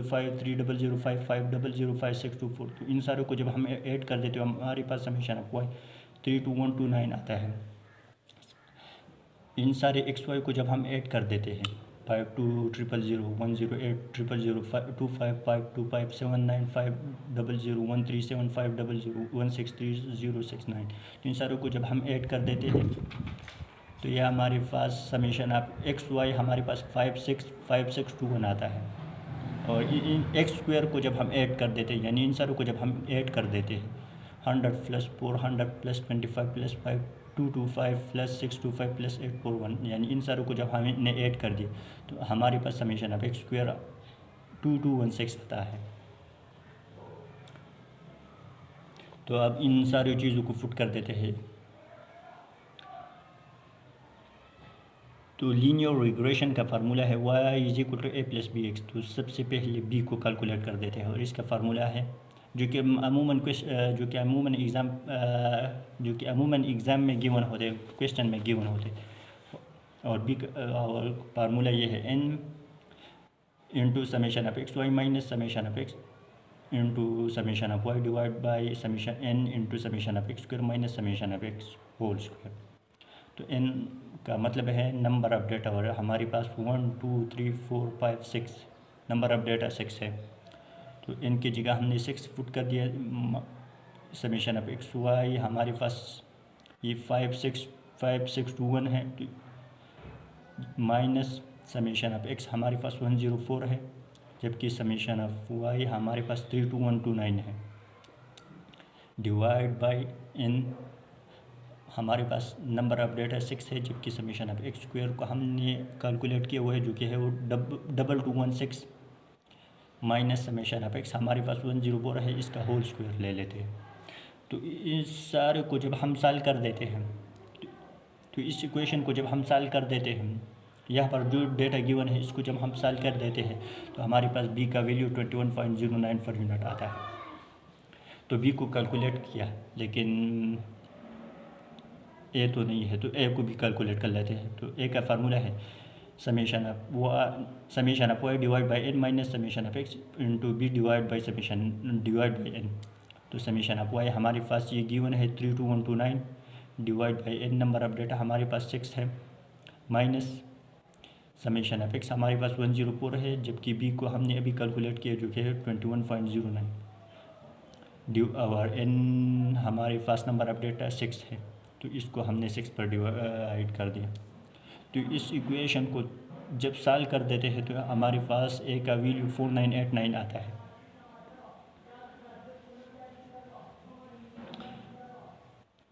5300 5500 5624, तो इन सारों को जब हम ऐड कर देते हैं हमारे पास समेशन ऑफ वाई 32129 आता है। इन सारे एक्स वाई को जब हम ऐड कर देते हैं 5200 108 000 25525 79500 137500 163069, इन सारों को जब हम ऐड कर देते हैं तो यह हमारे पास समेशन ऑफ एक्स वाई हमारे पास 56561 आता है। और इन एक्स स्क्वायर को जब हम ऐड कर देते हैं यानी इन सारों को जब हम ऐड कर देते हैं 100 + 400 + 25 + 5 225 + 625 + 841, यानी इन सारों को जब हमने ऐड कर दिए तो हमारे पास समेशन ऑफ एक्स स्क्वायर 2216 आता है। तो अब इन सारी चीज़ों को फुट कर देते हैं। तो लीनियर रिग्रेशन का फार्मूला है y is equal to a plus B x. तो सबसे पहले b को कैलकुलेट कर देते हैं और इसका फार्मूला है जो कि अमूमन एग्ज़ाम में गिवन होते, क्वेश्चन में गिवन होते। और b और फार्मूला ये है n into summation of x Y minus summation of x into summation of Y divide by summation n into summation of x square minus summation of x whole square. तो n का मतलब है number of data, और हमारे पास 1 2 3 4 5 6 number of data 6 है। तो n की जगह हमने 6 पुट कर दिया। समेशन ऑफ एक्स वाई हमारे पास ये 5 6 2 1 है, माइनस समेशन ऑफ एक्स हमारे पास 104 है, जबकि समेशन ऑफ वाई हमारे पास 32129 है, डिवाइड बाई n हमारे पास नंबर ऑफ डेटा 6 है, जबकि समेशन ऑफ एक्स स्क्वायर को हमने कैलकुलेट किया हुआ है जो कि है वो 2216 माइनस समेशन ऑफ एक्स हमारे पास 104 है, इसका होल स्क्वायर ले लेते हैं। तो इस सारे को जब हम सॉल्व कर देते हैं, तो इस इक्वेशन को जब हम सॉल्व कर देते हैं, यहाँ पर जो डेटा गिवन है इसको जब हम सॉल्व कर देते हैं तो हमारे पास b का वैल्यू 21.09 पर यूनिट आता है। तो b को कैलकुलेट किया, लेकिन a तो नहीं है, तो a को भी कैलकुलेट कर लेते हैं। तो a का फार्मूला है summation of Y divide by n minus summation of x into B divide by n। तो समेशन ऑफ वाई हमारे पास ये गिवन है 32129 divide by n number of data हमारे पास 6 है, माइनस समेशन ऑफ एक्स हमारे पास 104 है, जबकि b को हमने अभी कैलकुलेट किया जो कि है 21.09 और n हमारे पास नंबर ऑफ डेटा 6 है, तो इसको हमने 6 पर डिवाइड कर दिया। तो इस इक्वेशन को जब सॉल्व कर देते हैं तो हमारे पास a का वैल्यू 4989 आता है।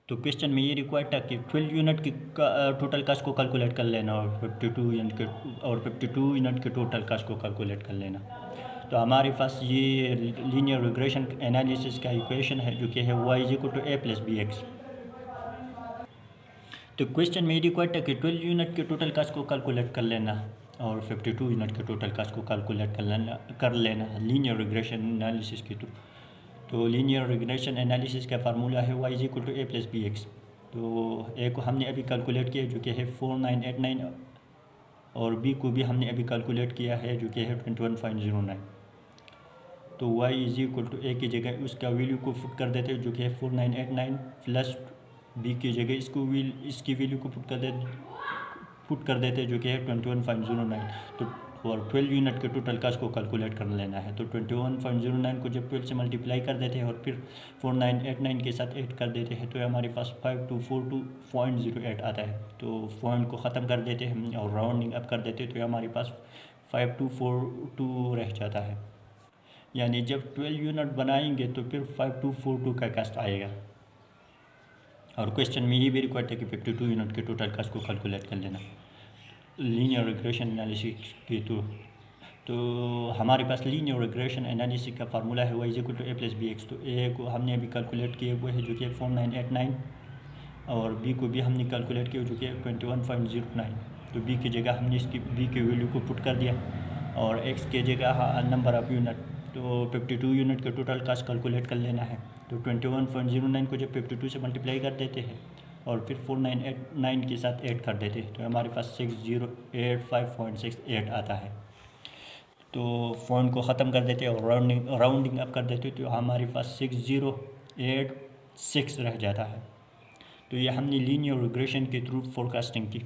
तो क्वेश्चन में ये रिक्वायर्ड था कि 12 यूनिट की टोटल कास्ट को कैलकुलेट कर लेना और 52 यूनिट के टोटल कास्ट को कैलकुलेट कर लेना। तो हमारे पास ये लीनियर रिग्रेशन एनालिसिस का इक्वेशन है जो कि है y is equal to a plus B x. तो क्वेश्चन में ये रिक्वायर्ड था कि 12 यूनिट के टोटल कास्ट को कैलकुलेट कर लेना और 52 यूनिट के टोटल कास्ट को कैलकुलेट कर लेना लीनियर रिग्रेशन एनालिसिस के थ्रू। तो लीनियर रिग्रेशन एनालिसिस का फार्मूला है y is equal to a plus B x. तो a को हमने अभी कैलकुलेट किया जो कि है 4989 और b को भी हमने अभी कैलकुलेट किया है जो कि है 21.09। तो y is equal to a की जगह उसका वैल्यू को पुट कर देते हैं जो कि है 4989 प्लस b की जगह इसकी वैल्यू को पुट कर देते हैं जो कि है 21.09। तो और 12 यूनिट के टोटल कास्ट को कैलकुलेट कर लेना है। तो 21.09 को जब 12 से मल्टीप्लाई कर देते हैं और फिर 4989 के साथ ऐड कर देते हैं तो हमारे पास 5242.08 आता है। तो पॉइंट को ख़त्म कर देते हैं और राउंडिंग अप कर देते हैं तो हमारे पास 5242 रह जाता है। यानी जब 12 यूनिट बनाएंगे तो फिर 5242 का कास्ट आएगा। और क्वेश्चन में ये भी रिक्वायर्ड है कि 52 यूनिट के टोटल कास्ट को कैलकुलेट कर लेना लीनियर रिग्रेशन एनालिसिस के थ्रू। तो हमारे पास लीनियर रिग्रेशन एनालिसिस का फार्मूला है y is equal to a plus B x. तो a को हमने अभी कैलकुलेट किए हुए है जो कि 4989 और b को भी हमने कैलकुलेट किया जो कि 21.09। तो b की जगह हमने इसकी b के वैल्यू को पुट कर दिया और x के जगह नंबर ऑफ़ यूनिट। तो 52 यूनिट के टोटल कास्ट कैलकुलेट कर लेना है। तो 21.09 को जब 52 से मल्टीप्लाई कर देते हैं और फिर 4989 के साथ ऐड कर देते हैं तो हमारे पास 6085.68 आता है। तो फ़ॉन्ट को ख़त्म कर देते और राउंडिंग अप कर देते तो हमारे पास 6086 रह जाता है। तो ये हमने लीनियर रिग्रेशन के थ्रू फोरकास्टिंग की।